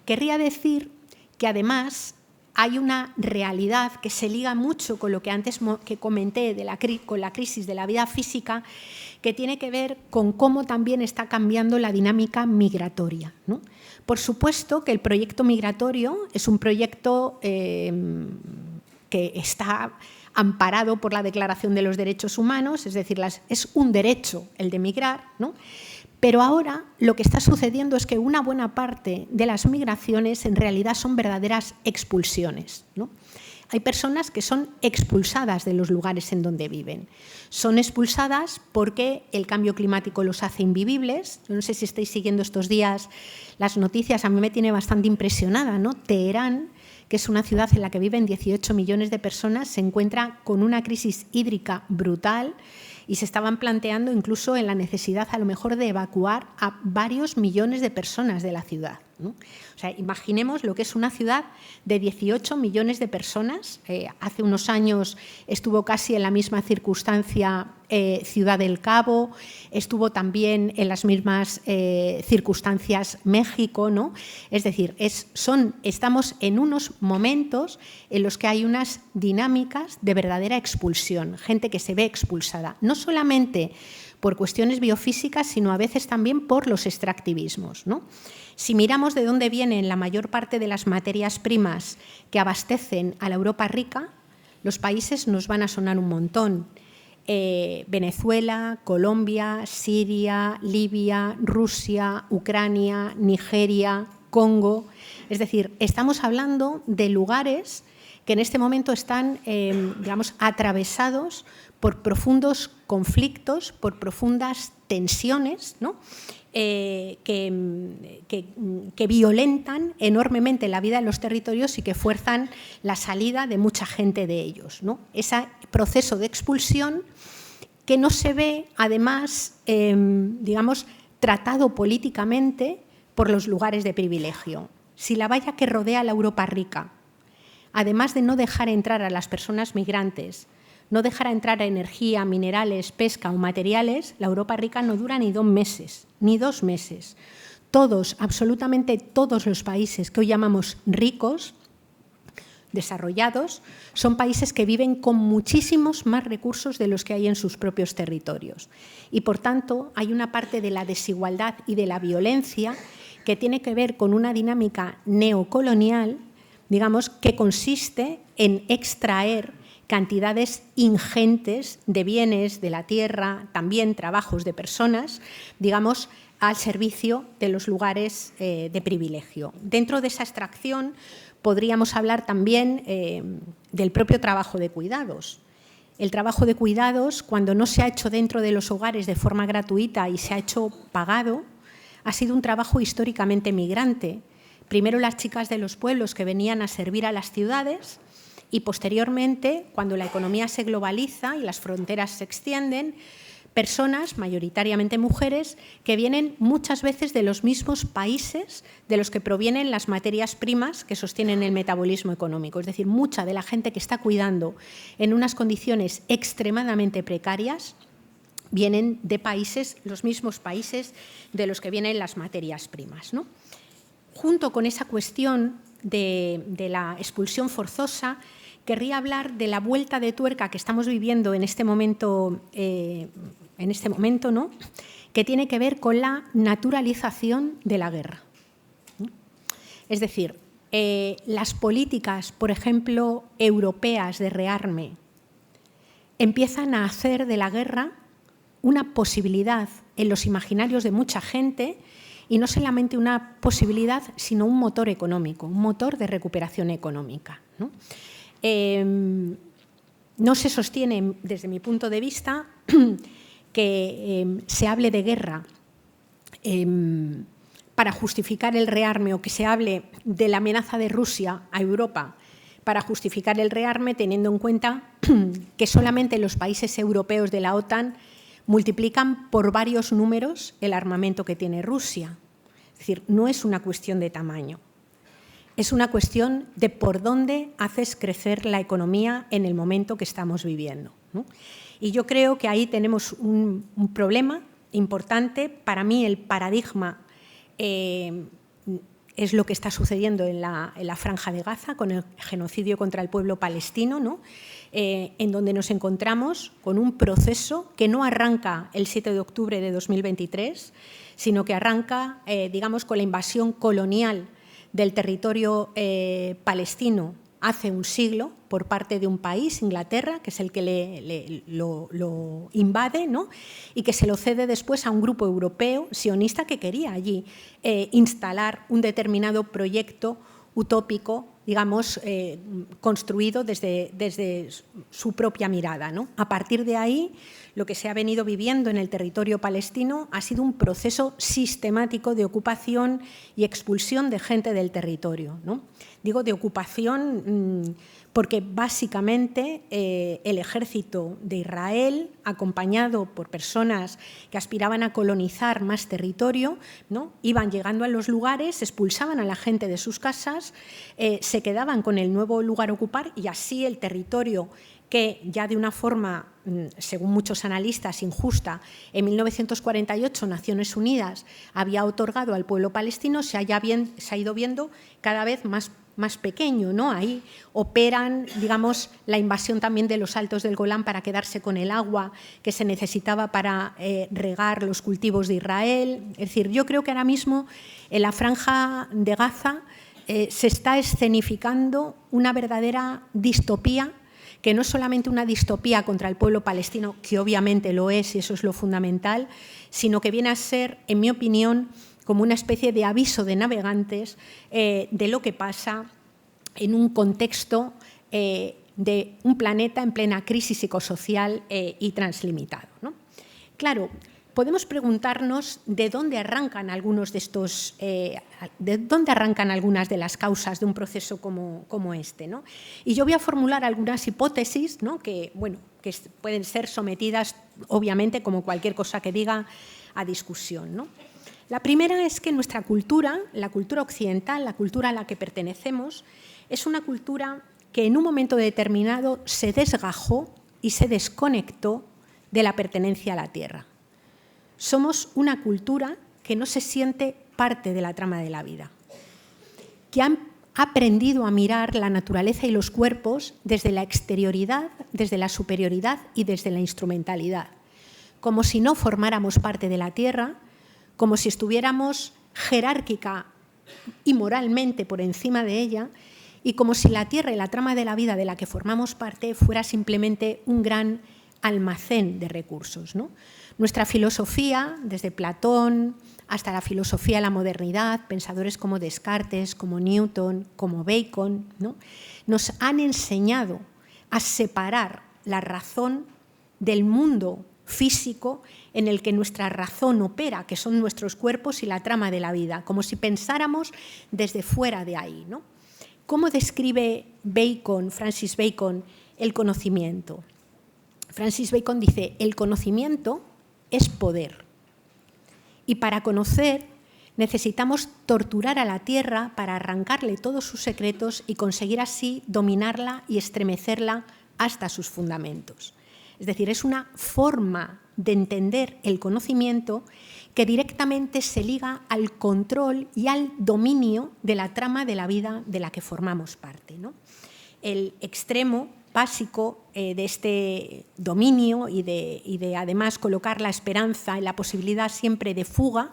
Querría decir que además hay una realidad que se liga mucho con lo que antes que comenté con la crisis de la vida física, que tiene que ver con cómo también está cambiando la dinámica migratoria, ¿no? Por supuesto que el proyecto migratorio es un proyecto que está amparado por la Declaración de los Derechos Humanos, es decir, es un derecho el de migrar, ¿no? Pero ahora lo que está sucediendo es que una buena parte de las migraciones en realidad son verdaderas expulsiones, ¿no? Hay personas que son expulsadas de los lugares en donde viven. Son expulsadas porque el cambio climático los hace invivibles. No sé si estáis siguiendo estos días las noticias, a mí me tiene bastante impresionada, ¿no? Teherán, que es una ciudad en la que viven 18 millones de personas, se encuentra con una crisis hídrica brutal y se estaban planteando incluso en la necesidad a lo mejor de evacuar a varios millones de personas de la ciudad, ¿no? O sea, imaginemos lo que es una ciudad de 18 millones de personas. Hace unos años estuvo casi en la misma circunstancia Ciudad del Cabo, estuvo también en las mismas circunstancias México, ¿no? Es decir, estamos en unos momentos en los que hay unas dinámicas de verdadera expulsión, gente que se ve expulsada, no solamente por cuestiones biofísicas, sino a veces también por los extractivismos, ¿no? Si miramos de dónde vienen la mayor parte de las materias primas que abastecen a la Europa rica, los países nos van a sonar un montón. Venezuela, Colombia, Siria, Libia, Rusia, Ucrania, Nigeria, Congo. Es decir, estamos hablando de lugares que en este momento están, digamos, atravesados por profundos conflictos, por profundas tensiones, ¿no? Que violentan enormemente la vida en los territorios y que fuerzan la salida de mucha gente de ellos, ¿no? Ese proceso de expulsión que no se ve, además, digamos, tratado políticamente por los lugares de privilegio. Si la valla que rodea a la Europa rica, además de no dejar entrar a las personas migrantes, no dejará entrar a energía, minerales, pesca o materiales, la Europa rica no dura ni 2 meses, ni 2 meses. Todos, absolutamente todos los países que hoy llamamos ricos, desarrollados, son países que viven con muchísimos más recursos de los que hay en sus propios territorios. Y, por tanto, hay una parte de la desigualdad y de la violencia que tiene que ver con una dinámica neocolonial, digamos, que consiste en extraer cantidades ingentes de bienes de la tierra, también trabajos de personas, digamos, al servicio de los lugares de privilegio. Dentro de esa extracción podríamos hablar también del propio trabajo de cuidados. El trabajo de cuidados, cuando no se ha hecho dentro de los hogares de forma gratuita y se ha hecho pagado, ha sido un trabajo históricamente migrante. Primero las chicas de los pueblos que venían a servir a las ciudades, y posteriormente, cuando la economía se globaliza y las fronteras se extienden, personas, mayoritariamente mujeres, que vienen muchas veces de los mismos países de los que provienen las materias primas que sostienen el metabolismo económico. Es decir, mucha de la gente que está cuidando en unas condiciones extremadamente precarias vienen de países, los mismos países de los que vienen las materias primas, ¿no? Junto con esa cuestión de la expulsión forzosa, querría hablar de la vuelta de tuerca que estamos viviendo en este momento, ¿no? Que tiene que ver con la naturalización de la guerra. Es decir, las políticas, por ejemplo, europeas de rearme, empiezan a hacer de la guerra una posibilidad en los imaginarios de mucha gente, y no solamente una posibilidad, sino un motor económico, un motor de recuperación económica, ¿no? No se sostiene, desde mi punto de vista, que se hable de guerra para justificar el rearme, o que se hable de la amenaza de Rusia a Europa para justificar el rearme, teniendo en cuenta que solamente los países europeos de la OTAN multiplican por varios números el armamento que tiene Rusia. Es decir, no es una cuestión de tamaño, es una cuestión de por dónde haces crecer la economía en el momento que estamos viviendo, ¿no? Y yo creo que ahí tenemos un problema importante. Para mí el paradigma es lo que está sucediendo en la Franja de Gaza con el genocidio contra el pueblo palestino, ¿no? En donde nos encontramos con un proceso que no arranca el 7 de octubre de 2023, sino que arranca, digamos, con la invasión colonial del territorio palestino hace un siglo por parte de un país, Inglaterra, que es el que lo invade, ¿no? Y que se lo cede después a un grupo europeo sionista que quería allí instalar un determinado proyecto utópico, digamos, construido desde su propia mirada, ¿no? A partir de ahí, lo que se ha venido viviendo en el territorio palestino ha sido un proceso sistemático de ocupación y expulsión de gente del territorio, ¿no? Digo de ocupación porque básicamente el ejército de Israel, acompañado por personas que aspiraban a colonizar más territorio, ¿no? Iban llegando a los lugares, expulsaban a la gente de sus casas, se quedaban con el nuevo lugar a ocupar, y así el territorio que ya de una forma, según muchos analistas, injusta, en 1948 Naciones Unidas había otorgado al pueblo palestino, se ha ido viendo cada vez más pequeño, ¿no? Ahí operan, digamos, la invasión también de los Altos del Golán para quedarse con el agua que se necesitaba para regar los cultivos de Israel. Es decir, yo creo que ahora mismo en la Franja de Gaza se está escenificando una verdadera distopía, que no es solamente una distopía contra el pueblo palestino, que obviamente lo es y eso es lo fundamental, sino que viene a ser, en mi opinión, como una especie de aviso de navegantes de lo que pasa en un contexto de un planeta en plena crisis psicosocial y translimitado, ¿no? Claro, podemos preguntarnos de dónde arrancan algunos de estos, de dónde arrancan algunas de las causas de un proceso como este, ¿no? Y yo voy a formular algunas hipótesis, ¿no? que pueden ser sometidas, obviamente, como cualquier cosa que diga, a discusión, ¿no? La primera es que nuestra cultura, la cultura occidental, la cultura a la que pertenecemos, es una cultura que en un momento determinado se desgajó y se desconectó de la pertenencia a la tierra. Somos una cultura que no se siente parte de la trama de la vida, que ha aprendido a mirar la naturaleza y los cuerpos desde la exterioridad, desde la superioridad y desde la instrumentalidad, como si no formáramos parte de la tierra, como si estuviéramos jerárquica y moralmente por encima de ella, y como si la tierra y la trama de la vida de la que formamos parte fuera simplemente un gran almacén de recursos, ¿no? Nuestra filosofía, desde Platón hasta la filosofía de la modernidad, pensadores como Descartes, como Newton, como Bacon, ¿no? Nos han enseñado a separar la razón del mundo físico en el que nuestra razón opera, que son nuestros cuerpos y la trama de la vida, como si pensáramos desde fuera de ahí, ¿no? ¿Cómo describe Francis Bacon, el conocimiento? Francis Bacon dice: el conocimiento es poder. Y para conocer necesitamos torturar a la Tierra para arrancarle todos sus secretos y conseguir así dominarla y estremecerla hasta sus fundamentos. Es decir, es una forma de entender el conocimiento que directamente se liga al control y al dominio de la trama de la vida de la que formamos parte, ¿no? El extremo básico de este dominio y de además colocar la esperanza en la posibilidad siempre de fuga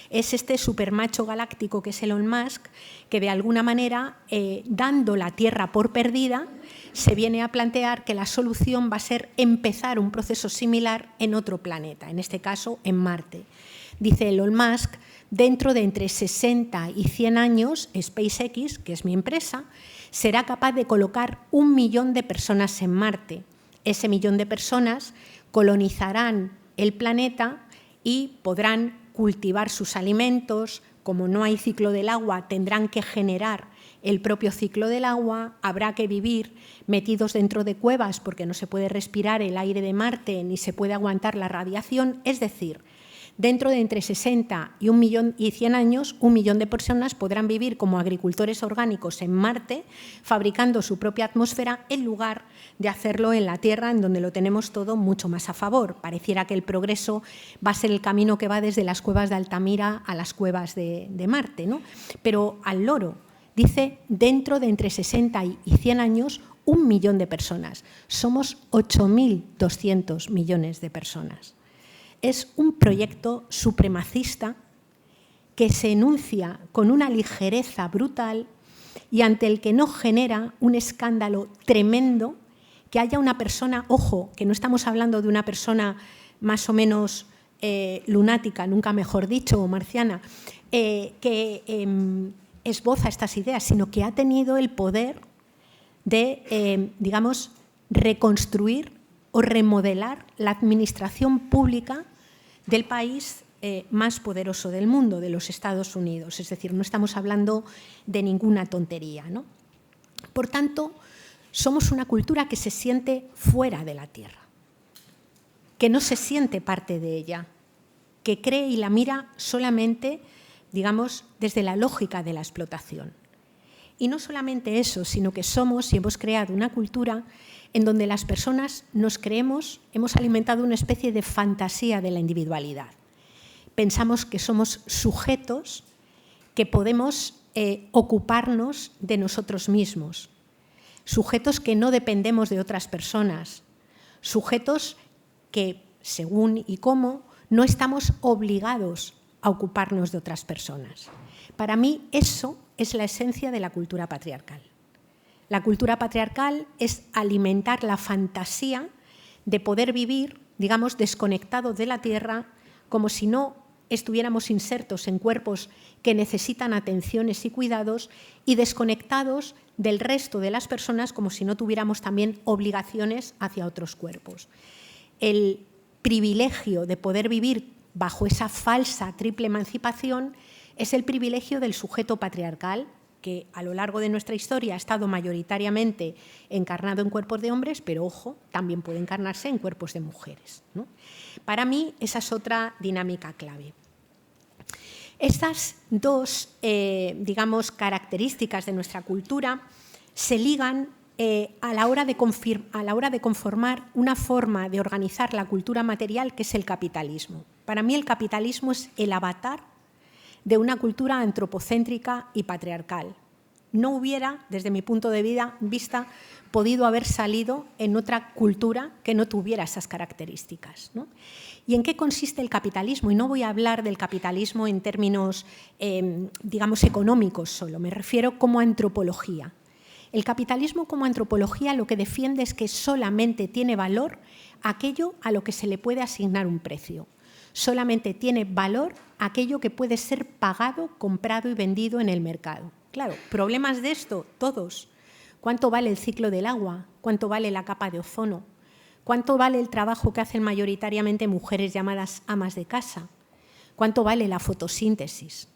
es este supermacho galáctico que es Elon Musk, que de alguna manera, dando la Tierra por perdida, se viene a plantear que la solución va a ser empezar un proceso similar en otro planeta, en este caso en Marte. Dice Elon Musk, dentro de entre 60 y 100 años, SpaceX, que es mi empresa, será capaz de colocar 1 millón de personas en Marte. Ese millón de personas colonizarán el planeta y podrán cultivar sus alimentos. Como no hay ciclo del agua, tendrán que generar el propio ciclo del agua, habrá que vivir metidos dentro de cuevas porque no se puede respirar el aire de Marte ni se puede aguantar la radiación, es decir, dentro de entre 60 y 1 millón y 100 años, 1 millón de personas podrán vivir como agricultores orgánicos en Marte, fabricando su propia atmósfera en lugar de hacerlo en la Tierra, en donde lo tenemos todo mucho más a favor. Pareciera que el progreso va a ser el camino que va desde las cuevas de Altamira a las cuevas de Marte, ¿no? Pero al loro, dice, dentro de entre 60 y 100 años, 1 millón de personas. Somos 8.200 millones de personas. Es un proyecto supremacista que se enuncia con una ligereza brutal y ante el que no genera un escándalo tremendo que haya una persona, ojo, que no estamos hablando de una persona más o menos lunática, nunca mejor dicho, o marciana, que esboza estas ideas, sino que ha tenido el poder de, digamos, reconstruir o remodelar la administración pública del país más poderoso del mundo, de los Estados Unidos. Es decir, no estamos hablando de ninguna tontería, ¿no? Por tanto, somos una cultura que se siente fuera de la Tierra, que no se siente parte de ella, que cree y la mira solamente, digamos, desde la lógica de la explotación. Y no solamente eso, sino que somos y hemos creado una cultura en donde las personas nos creemos, hemos alimentado una especie de fantasía de la individualidad. Pensamos que somos sujetos que podemos ocuparnos de nosotros mismos, sujetos que no dependemos de otras personas, sujetos que, según y cómo, no estamos obligados a ocuparnos de otras personas. Para mí eso es la esencia de la cultura patriarcal. La cultura patriarcal es alimentar la fantasía de poder vivir, digamos, desconectados de la Tierra, como si no estuviéramos insertos en cuerpos que necesitan atenciones y cuidados y desconectados del resto de las personas, como si no tuviéramos también obligaciones hacia otros cuerpos. El privilegio de poder vivir bajo esa falsa triple emancipación es el privilegio del sujeto patriarcal, que a lo largo de nuestra historia ha estado mayoritariamente encarnado en cuerpos de hombres, pero, ojo, también puede encarnarse en cuerpos de mujeres, ¿no? Para mí, esa es otra dinámica clave. Estas dos, digamos, características de nuestra cultura se ligan a la hora de conformar una forma de organizar la cultura material, que es el capitalismo. Para mí, el capitalismo es el avatar de una cultura antropocéntrica y patriarcal. No hubiera, desde mi punto de vista, podido haber salido en otra cultura que no tuviera esas características, ¿no? ¿Y en qué consiste el capitalismo? Y no voy a hablar del capitalismo en términos, digamos, económicos solo, me refiero como antropología. El capitalismo como antropología lo que defiende es que solamente tiene valor aquello a lo que se le puede asignar un precio. Solamente tiene valor aquello que puede ser pagado, comprado y vendido en el mercado. Claro, problemas de esto, todos. ¿Cuánto vale el ciclo del agua? ¿Cuánto vale la capa de ozono? ¿Cuánto vale el trabajo que hacen mayoritariamente mujeres llamadas amas de casa? ¿Cuánto vale la fotosíntesis?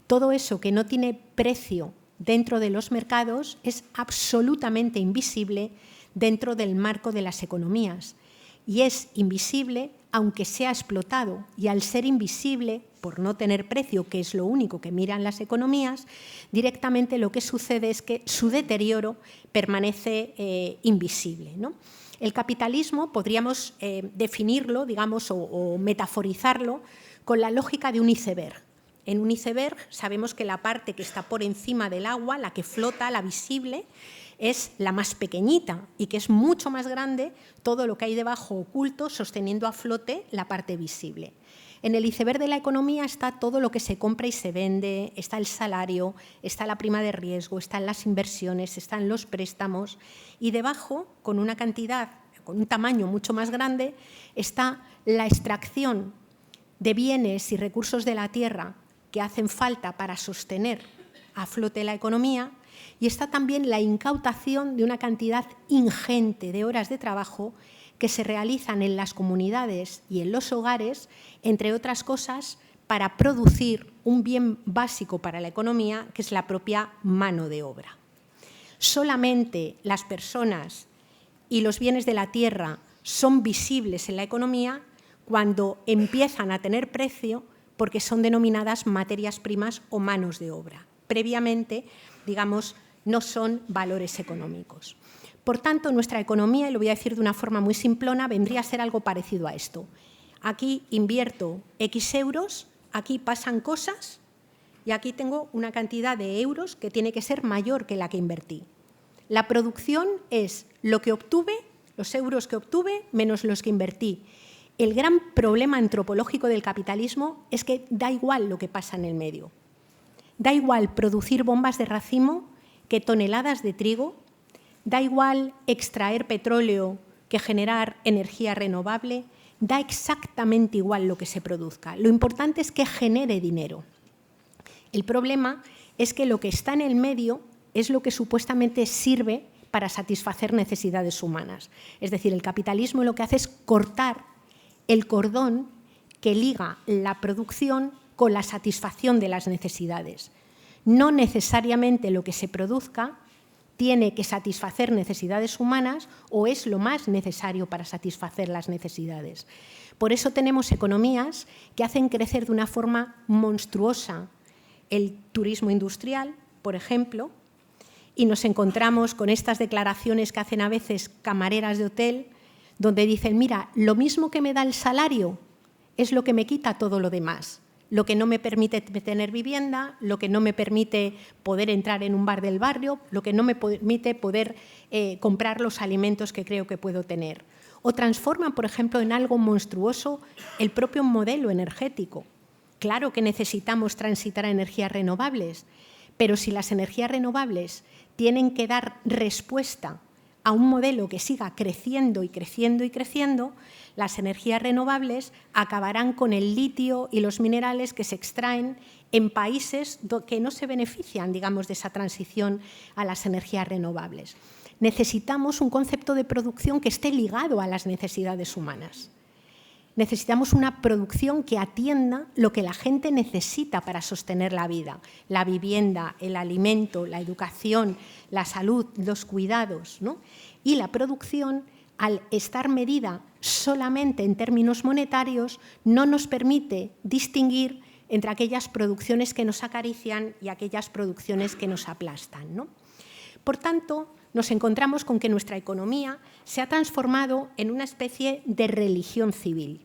Todo eso que no tiene precio dentro de los mercados es absolutamente invisible dentro del marco de las economías. Y es invisible aunque sea explotado y al ser invisible, por no tener precio, que es lo único que miran las economías, directamente lo que sucede es que su deterioro permanece invisible, ¿no? El capitalismo podríamos definirlo, digamos, o metaforizarlo con la lógica de un iceberg. En un iceberg sabemos que la parte que está por encima del agua, la que flota, la visible, es la más pequeñita y que es mucho más grande todo lo que hay debajo oculto, sosteniendo a flote la parte visible. En el iceberg de la economía está todo lo que se compra y se vende, está el salario, está la prima de riesgo, están las inversiones, están los préstamos y debajo, con una cantidad, con un tamaño mucho más grande, está la extracción de bienes y recursos de la tierra que hacen falta para sostener a flote la economía, y está también la incautación de una cantidad ingente de horas de trabajo que se realizan en las comunidades y en los hogares, entre otras cosas, para producir un bien básico para la economía, que es la propia mano de obra. Solamente las personas y los bienes de la tierra son visibles en la economía cuando empiezan a tener precio, porque son denominadas materias primas o manos de obra. Previamente, digamos, no son valores económicos. Por tanto, nuestra economía, y lo voy a decir de una forma muy simplona, vendría a ser algo parecido a esto. Aquí invierto X euros, aquí pasan cosas y aquí tengo una cantidad de euros que tiene que ser mayor que la que invertí. La producción es lo que obtuve, los euros que obtuve menos los que invertí. El gran problema antropológico del capitalismo es que da igual lo que pasa en el medio. Da igual producir bombas de racimo que toneladas de trigo, da igual extraer petróleo que generar energía renovable, da exactamente igual lo que se produzca. Lo importante es que genere dinero. El problema es que lo que está en el medio es lo que supuestamente sirve para satisfacer necesidades humanas. Es decir, el capitalismo lo que hace es cortar el cordón que liga la producción con la satisfacción de las necesidades. No necesariamente lo que se produzca tiene que satisfacer necesidades humanas o es lo más necesario para satisfacer las necesidades. Por eso tenemos economías que hacen crecer de una forma monstruosa el turismo industrial, por ejemplo, y nos encontramos con estas declaraciones que hacen a veces camareras de hotel, donde dicen, mira, lo mismo que me da el salario es lo que me quita todo lo demás. Lo que no me permite tener vivienda, lo que no me permite poder entrar en un bar del barrio, lo que no me permite poder comprar los alimentos que creo que puedo tener. O transforman, por ejemplo, en algo monstruoso el propio modelo energético. Claro que necesitamos transitar a energías renovables, pero si las energías renovables tienen que dar respuesta a un modelo que siga creciendo y creciendo y creciendo, las energías renovables acabarán con el litio y los minerales que se extraen en países que no se benefician, digamos, de esa transición a las energías renovables. Necesitamos un concepto de producción que esté ligado a las necesidades humanas. Necesitamos una producción que atienda lo que la gente necesita para sostener la vida, la vivienda, el alimento, la educación, la salud, los cuidados, ¿no? Y la producción, al estar medida solamente en términos monetarios, no nos permite distinguir entre aquellas producciones que nos acarician y aquellas producciones que nos aplastan, ¿no? Por tanto, nos encontramos con que nuestra economía se ha transformado en una especie de religión civil,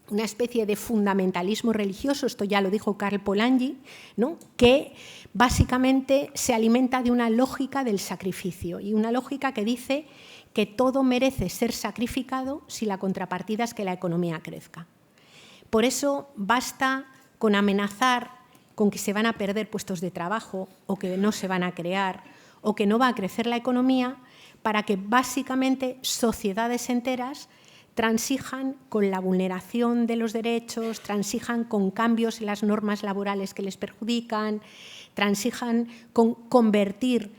una especie de fundamentalismo religioso, esto ya lo dijo Karl Polanyi, ¿no? Que básicamente se alimenta de una lógica del sacrificio y una lógica que dice que todo merece ser sacrificado si la contrapartida es que la economía crezca. Por eso basta con amenazar con que se van a perder puestos de trabajo o que no se van a crear o que no va a crecer la economía para que básicamente sociedades enteras transijan con la vulneración de los derechos, transijan con cambios en las normas laborales que les perjudican, transijan con convertir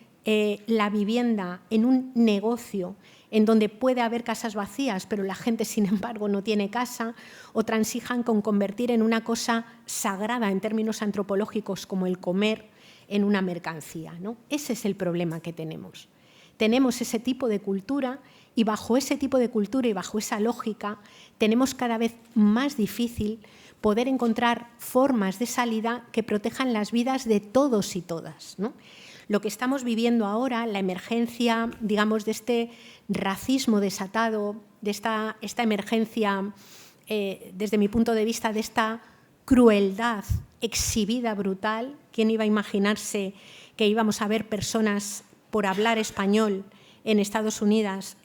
la vivienda en un negocio en donde puede haber casas vacías, pero la gente, sin embargo, no tiene casa, o transijan con convertir en una cosa sagrada en términos antropológicos como el comer en una mercancía, ¿no? Ese es el problema que tenemos. Tenemos ese tipo de cultura Y bajo ese tipo de cultura y bajo esa lógica tenemos cada vez más difícil poder encontrar formas de salida que protejan las vidas de todos y todas, ¿no? Lo que estamos viviendo ahora, la emergencia, digamos, de este racismo desatado, de esta emergencia, desde mi punto de vista, de esta crueldad exhibida brutal. ¿Quién iba a imaginarse que íbamos a ver personas por hablar español en Estados Unidos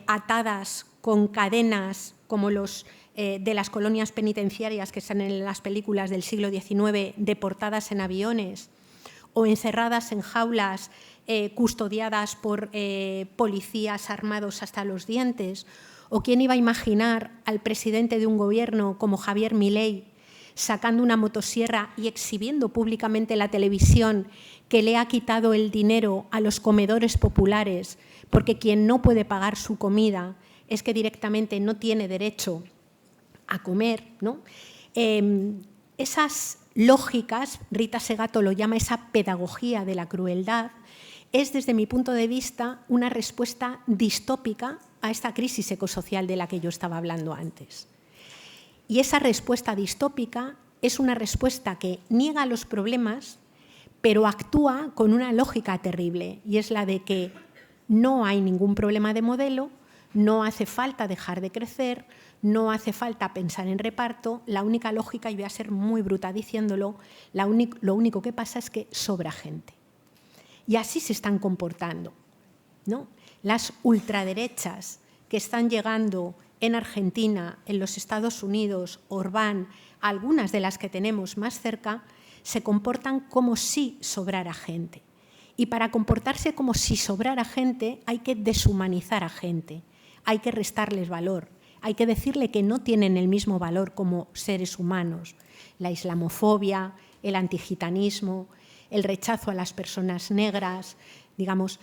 atadas con cadenas como los de las colonias penitenciarias que están en las películas del siglo XIX, deportadas en aviones o encerradas en jaulas custodiadas por policías armados hasta los dientes? ¿O quién iba a imaginar al presidente de un gobierno como Javier Milei sacando una motosierra y exhibiendo públicamente en la televisión que le ha quitado el dinero a los comedores populares porque quien no puede pagar su comida es que directamente no tiene derecho a comer, ¿no? Esas lógicas, Rita Segato lo llama esa pedagogía de la crueldad, es desde mi punto de vista una respuesta distópica a esta crisis ecosocial de la que yo estaba hablando antes. Y esa respuesta distópica es una respuesta que niega los problemas, pero actúa con una lógica terrible, y es la de que no hay ningún problema de modelo, no hace falta dejar de crecer, no hace falta pensar en reparto, la única lógica, y voy a ser muy bruta diciéndolo, lo único que pasa es que sobra gente. Y así se están comportando, ¿no? Las ultraderechas que están llegando en Argentina, en los Estados Unidos, Orbán, algunas de las que tenemos más cerca, se comportan como si sobrara gente. Y para comportarse como si sobrara gente hay que deshumanizar a gente, hay que restarles valor, hay que decirle que no tienen el mismo valor como seres humanos. La islamofobia, el antigitanismo, el rechazo a las personas negras, digamos,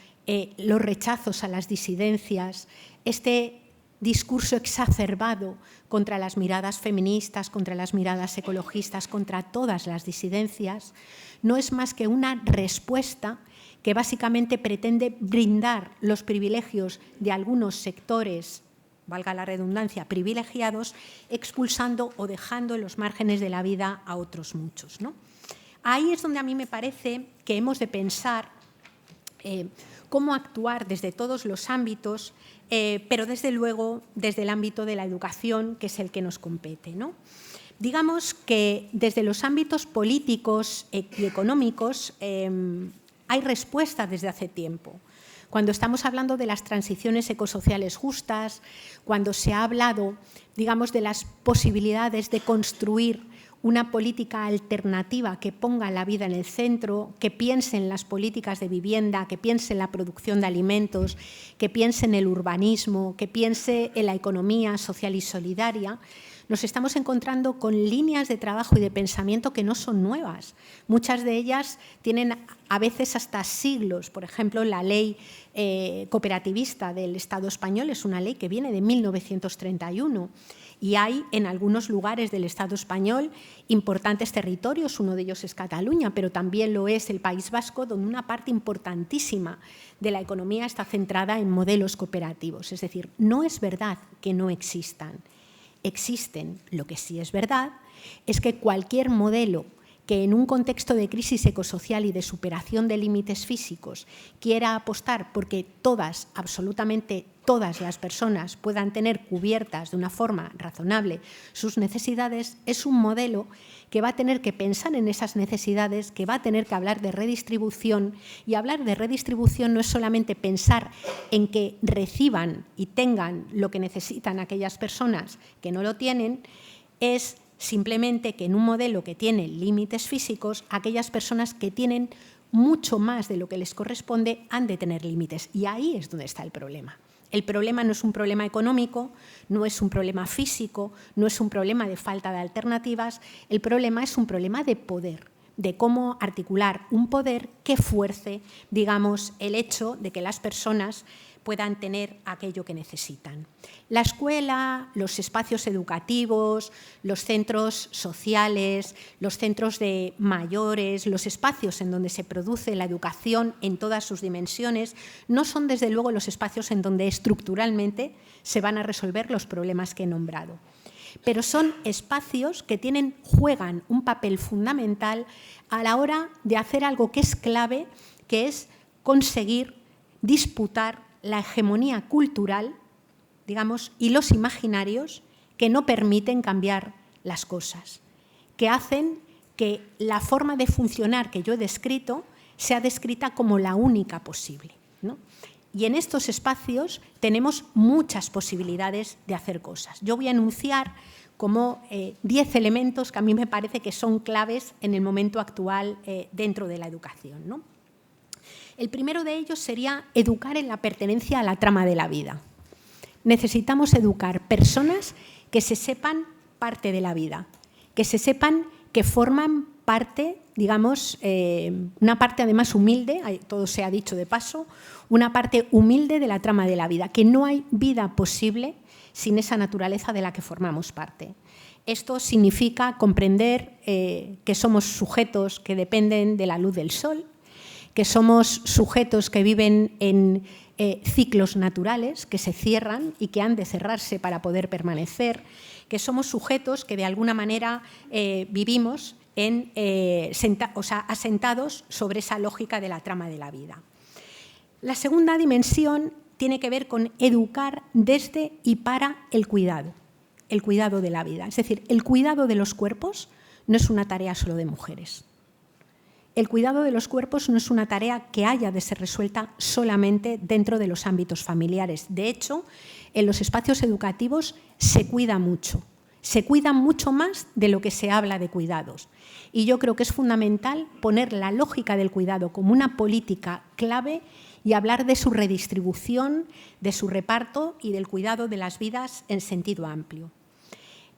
los rechazos a las disidencias, este discurso exacerbado contra las miradas feministas, contra las miradas ecologistas, contra todas las disidencias, no es más que una respuesta que básicamente pretende brindar los privilegios de algunos sectores, valga la redundancia, privilegiados, expulsando o dejando en los márgenes de la vida a otros muchos, ¿no? Ahí es donde a mí me parece que hemos de pensar cómo actuar desde todos los ámbitos, pero desde luego desde el ámbito de la educación, que es el que nos compete, ¿no? Digamos que desde los ámbitos políticos y económicos hay respuesta desde hace tiempo. Cuando estamos hablando de las transiciones ecosociales justas, cuando se ha hablado, digamos, de las posibilidades de construir una política alternativa que ponga la vida en el centro, que piense en las políticas de vivienda, que piense en la producción de alimentos, que piense en el urbanismo, que piense en la economía social y solidaria, nos estamos encontrando con líneas de trabajo y de pensamiento que no son nuevas. Muchas de ellas tienen a veces hasta siglos. Por ejemplo, la ley cooperativista del Estado español es una ley que viene de 1931. Y hay en algunos lugares del Estado español importantes territorios, uno de ellos es Cataluña, pero también lo es el País Vasco, donde una parte importantísima de la economía está centrada en modelos cooperativos. Es decir, no es verdad que no existan, existen. Lo que sí es verdad es que cualquier modelo que en un contexto de crisis ecosocial y de superación de límites físicos quiera apostar porque todas, absolutamente todas las personas puedan tener cubiertas de una forma razonable sus necesidades, es un modelo que va a tener que pensar en esas necesidades, que va a tener que hablar de redistribución, y hablar de redistribución no es solamente pensar en que reciban y tengan lo que necesitan aquellas personas que no lo tienen, es simplemente que en un modelo que tiene límites físicos, aquellas personas que tienen mucho más de lo que les corresponde han de tener límites. Y ahí es donde está el problema. El problema no es un problema económico, no es un problema físico, no es un problema de falta de alternativas. El problema es un problema de poder, de cómo articular un poder que fuerce, digamos, el hecho de que las personas puedan tener aquello que necesitan. La escuela, los espacios educativos, los centros sociales, los centros de mayores, los espacios en donde se produce la educación en todas sus dimensiones, no son desde luego los espacios en donde estructuralmente se van a resolver los problemas que he nombrado. Pero son espacios que juegan un papel fundamental a la hora de hacer algo que es clave, que es conseguir disputar la hegemonía cultural, digamos, y los imaginarios que no permiten cambiar las cosas, que hacen que la forma de funcionar que yo he descrito sea descrita como la única posible, ¿no? Y en estos espacios tenemos muchas posibilidades de hacer cosas. Yo voy a enunciar como 10 elementos que a mí me parece que son claves en el momento actual dentro de la educación, ¿no? El primero de ellos sería educar en la pertenencia a la trama de la vida. Necesitamos educar personas que se sepan parte de la vida, que se sepan que forman parte, digamos, una parte además humilde, todo se ha dicho de paso, una parte humilde de la trama de la vida, que no hay vida posible sin esa naturaleza de la que formamos parte. Esto significa comprender que somos sujetos que dependen de la luz del sol, que somos sujetos que viven en ciclos naturales que se cierran y que han de cerrarse para poder permanecer, que somos sujetos que de alguna manera vivimos asentados sobre esa lógica de la trama de la vida. La segunda dimensión tiene que ver con educar desde y para el cuidado de la vida. Es decir, el cuidado de los cuerpos no es una tarea solo de mujeres. El cuidado de los cuerpos no es una tarea que haya de ser resuelta solamente dentro de los ámbitos familiares. De hecho, en los espacios educativos se cuida mucho más de lo que se habla de cuidados. Y yo creo que es fundamental poner la lógica del cuidado como una política clave y hablar de su redistribución, de su reparto y del cuidado de las vidas en sentido amplio.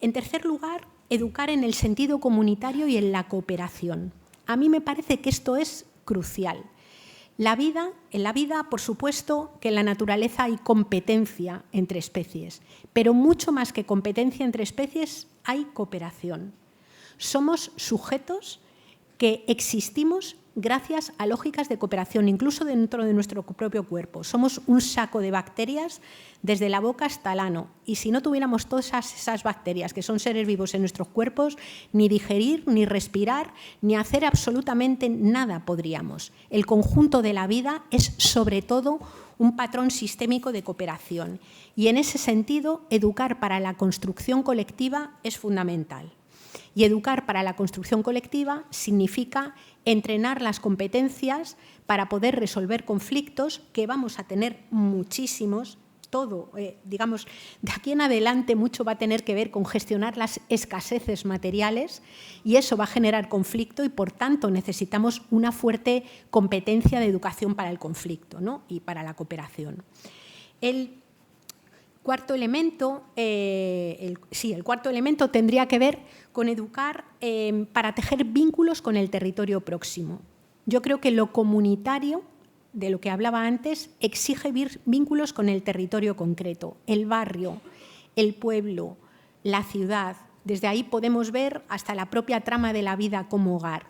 En tercer lugar, educar en el sentido comunitario y en la cooperación. A mí me parece que esto es crucial. En la vida, por supuesto, que en la naturaleza hay competencia entre especies, pero mucho más que competencia entre especies hay cooperación. Somos sujetos que existimos gracias a lógicas de cooperación, incluso dentro de nuestro propio cuerpo. Somos un saco de bacterias desde la boca hasta el ano. Y si no tuviéramos todas esas bacterias, que son seres vivos en nuestros cuerpos, ni digerir, ni respirar, ni hacer absolutamente nada podríamos. El conjunto de la vida es, sobre todo, un patrón sistémico de cooperación. Y en ese sentido, educar para la construcción colectiva es fundamental. Y educar para la construcción colectiva significa entrenar las competencias para poder resolver conflictos, que vamos a tener muchísimos. Digamos, de aquí en adelante mucho va a tener que ver con gestionar las escaseces materiales y eso va a generar conflicto y, por tanto, necesitamos una fuerte competencia de educación para el conflicto, ¿no? Y para la cooperación. El cuarto elemento tendría que ver con educar para tejer vínculos con el territorio próximo. Yo creo que lo comunitario, de lo que hablaba antes, exige vínculos con el territorio concreto, el barrio, el pueblo, la ciudad. Desde ahí podemos ver hasta la propia trama de la vida como hogar.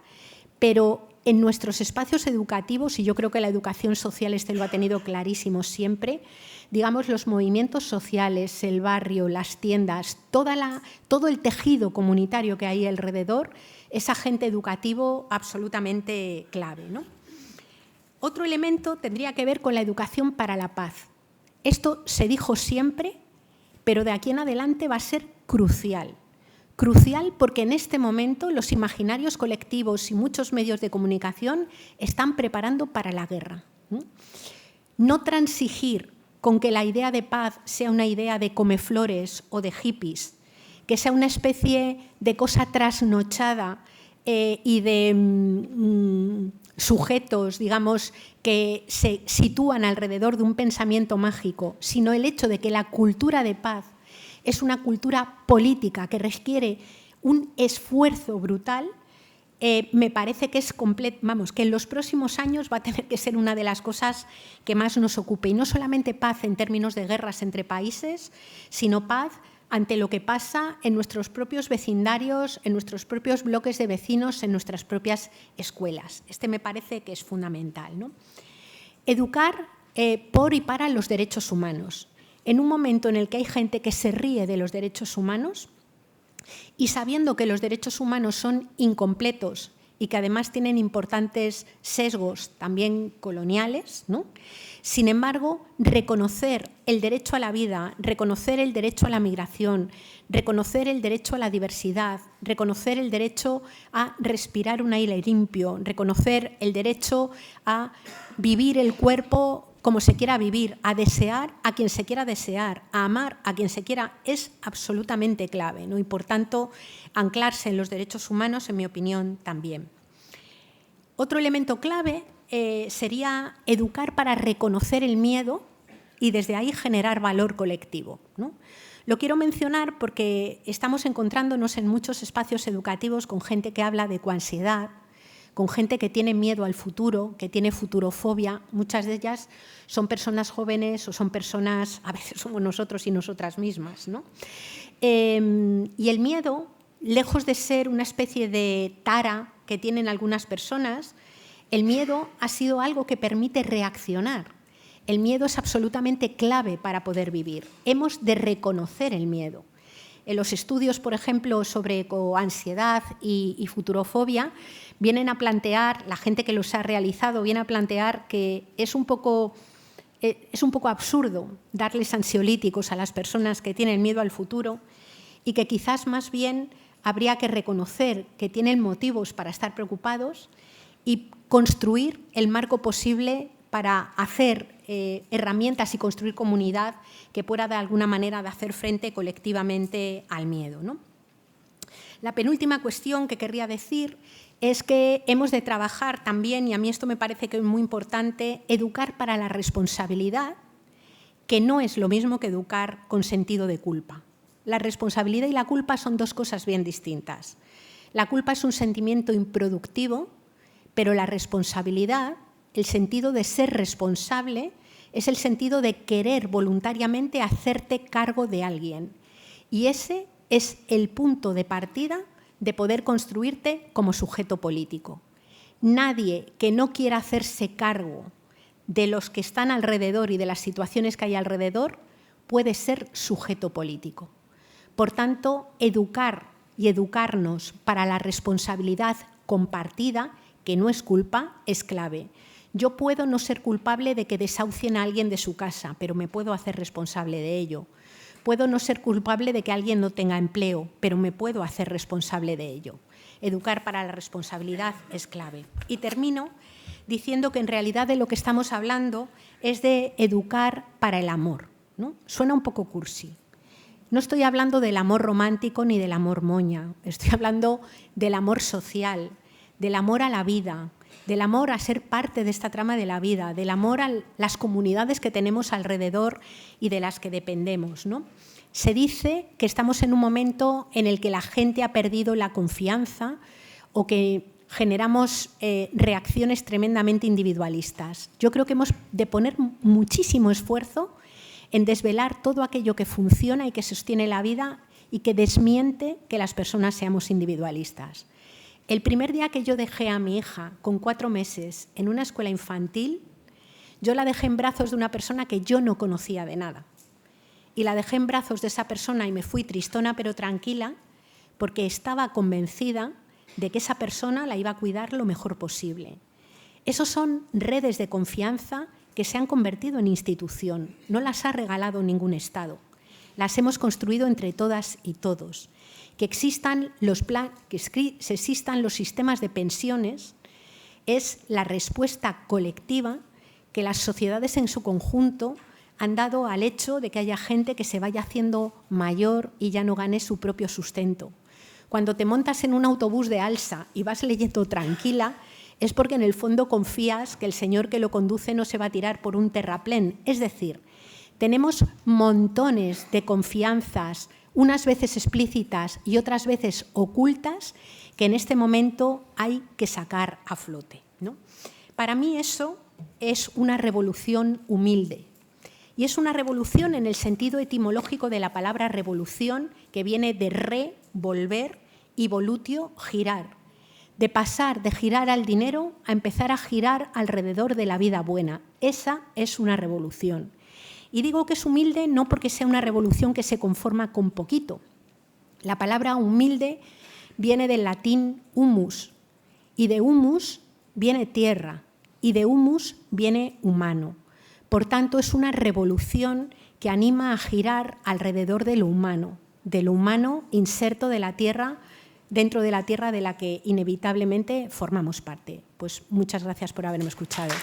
Pero en nuestros espacios educativos, y yo creo que la educación social lo ha tenido clarísimo siempre, digamos, los movimientos sociales, el barrio, las tiendas, todo el tejido comunitario que hay alrededor, es agente educativo absolutamente clave, ¿no? Otro elemento tendría que ver con la educación para la paz. Esto se dijo siempre, pero de aquí en adelante va a ser crucial. Crucial porque en este momento los imaginarios colectivos y muchos medios de comunicación están preparando para la guerra. No transigir con que la idea de paz sea una idea de comeflores o de hippies, que sea una especie de cosa trasnochada y de sujetos, digamos, que se sitúan alrededor de un pensamiento mágico, sino el hecho de que la cultura de paz es una cultura política que requiere un esfuerzo brutal, me parece que que en los próximos años va a tener que ser una de las cosas que más nos ocupe. Y no solamente paz en términos de guerras entre países, sino paz ante lo que pasa en nuestros propios vecindarios, en nuestros propios bloques de vecinos, en nuestras propias escuelas. Me parece que es fundamental, ¿no? Educar por y para los derechos humanos. En un momento en el que hay gente que se ríe de los derechos humanos y sabiendo que los derechos humanos son incompletos y que además tienen importantes sesgos también coloniales, ¿no? Sin embargo, reconocer el derecho a la vida, reconocer el derecho a la migración, reconocer el derecho a la diversidad, reconocer el derecho a respirar un aire limpio, reconocer el derecho a vivir el cuerpo como se quiera vivir, a desear a quien se quiera desear, a amar a quien se quiera, es absolutamente clave, ¿no? Y por tanto, anclarse en los derechos humanos, en mi opinión, también. Otro elemento clave sería educar para reconocer el miedo y desde ahí generar valor colectivo, ¿no? Lo quiero mencionar porque estamos encontrándonos en muchos espacios educativos con gente que habla de coansiedad, con gente que tiene miedo al futuro, que tiene futurofobia. Muchas de ellas son personas jóvenes o son personas, a veces somos nosotros y nosotras mismas, ¿no? Y el miedo, lejos de ser una especie de tara que tienen algunas personas, el miedo ha sido algo que permite reaccionar. El miedo es absolutamente clave para poder vivir. Hemos de reconocer el miedo. En los estudios, por ejemplo, sobre ansiedad y futurofobia, vienen a plantear, la gente que los ha realizado viene a plantear que es un poco absurdo darles ansiolíticos a las personas que tienen miedo al futuro y que quizás más bien habría que reconocer que tienen motivos para estar preocupados y construir el marco posible para hacer herramientas y construir comunidad que pueda de alguna manera de hacer frente colectivamente al miedo, ¿no? La penúltima cuestión que querría decir es que hemos de trabajar también, y a mí esto me parece que es muy importante, educar para la responsabilidad, que no es lo mismo que educar con sentido de culpa. La responsabilidad y la culpa son dos cosas bien distintas. La culpa es un sentimiento improductivo, pero la responsabilidad, el sentido de ser responsable, es el sentido de querer voluntariamente hacerte cargo de alguien. Y ese es el punto de partida de poder construirte como sujeto político. Nadie que no quiera hacerse cargo de los que están alrededor y de las situaciones que hay alrededor puede ser sujeto político. Por tanto, educar y educarnos para la responsabilidad compartida, que no es culpa, es clave. Yo puedo no ser culpable de que desahucien a alguien de su casa, pero me puedo hacer responsable de ello. Puedo no ser culpable de que alguien no tenga empleo, pero me puedo hacer responsable de ello. Educar para la responsabilidad es clave. Y termino diciendo que en realidad de lo que estamos hablando es de educar para el amor, ¿no? Suena un poco cursi. No estoy hablando del amor romántico ni del amor moña, estoy hablando del amor social, del amor a la vida, del amor a ser parte de esta trama de la vida, del amor a las comunidades que tenemos alrededor y de las que dependemos, ¿no? Se dice que estamos en un momento en el que la gente ha perdido la confianza o que generamos reacciones tremendamente individualistas. Yo creo que hemos de poner muchísimo esfuerzo en desvelar todo aquello que funciona y que sostiene la vida y que desmiente que las personas seamos individualistas. El primer día que yo dejé a mi hija con 4 meses en una escuela infantil, yo la dejé en brazos de una persona que yo no conocía de nada. Y la dejé en brazos de esa persona y me fui tristona pero tranquila porque estaba convencida de que esa persona la iba a cuidar lo mejor posible. Esos son redes de confianza que se han convertido en institución. No las ha regalado ningún Estado. Las hemos construido entre todas y todos. Que existan los sistemas de pensiones es la respuesta colectiva que las sociedades en su conjunto han dado al hecho de que haya gente que se vaya haciendo mayor y ya no gane su propio sustento. Cuando te montas en un autobús de alsa y vas leyendo tranquila, es porque en el fondo confías que el señor que lo conduce no se va a tirar por un terraplén. Es decir, tenemos montones de confianzas unas veces explícitas y otras veces ocultas, que en este momento hay que sacar a flote, ¿no? Para mí eso es una revolución humilde. Y es una revolución en el sentido etimológico de la palabra revolución, que viene de re, volver, y volutio, girar. De pasar de girar al dinero a empezar a girar alrededor de la vida buena. Esa es una revolución. Y digo que es humilde no porque sea una revolución que se conforma con poquito. La palabra humilde viene del latín humus, y de humus viene tierra, y de humus viene humano. Por tanto, es una revolución que anima a girar alrededor de lo humano inserto de la tierra, dentro de la tierra de la que inevitablemente formamos parte. Pues muchas gracias por haberme escuchado.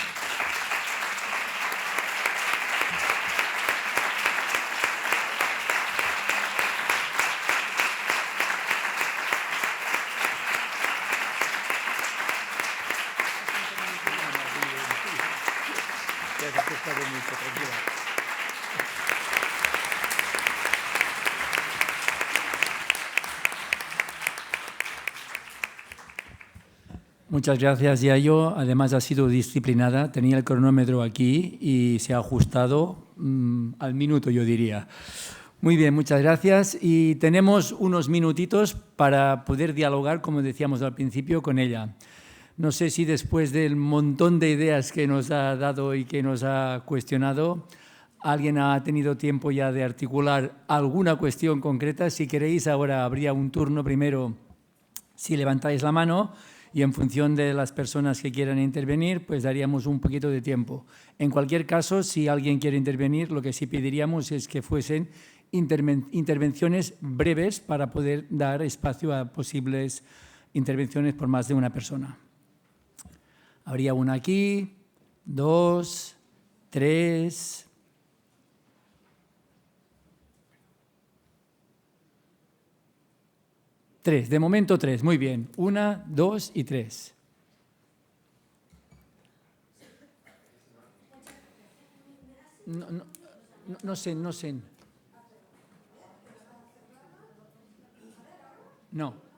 Muchas gracias, Yayo. Además, ha sido disciplinada. Tenía el cronómetro aquí y se ha ajustado al minuto, yo diría. Muy bien, muchas gracias. Y tenemos unos minutitos para poder dialogar, como decíamos al principio, con ella. No sé si después del montón de ideas que nos ha dado y que nos ha cuestionado, alguien ha tenido tiempo ya de articular alguna cuestión concreta. Si queréis, ahora habría un turno primero, si levantáis la mano, y en función de las personas que quieran intervenir, pues daríamos un poquito de tiempo. En cualquier caso, si alguien quiere intervenir, lo que sí pediríamos es que fuesen intervenciones breves para poder dar espacio a posibles intervenciones por más de una persona. Habría una aquí, 2, 3... 3, de momento 3, muy bien. 1, 2 y 3. No sé. No.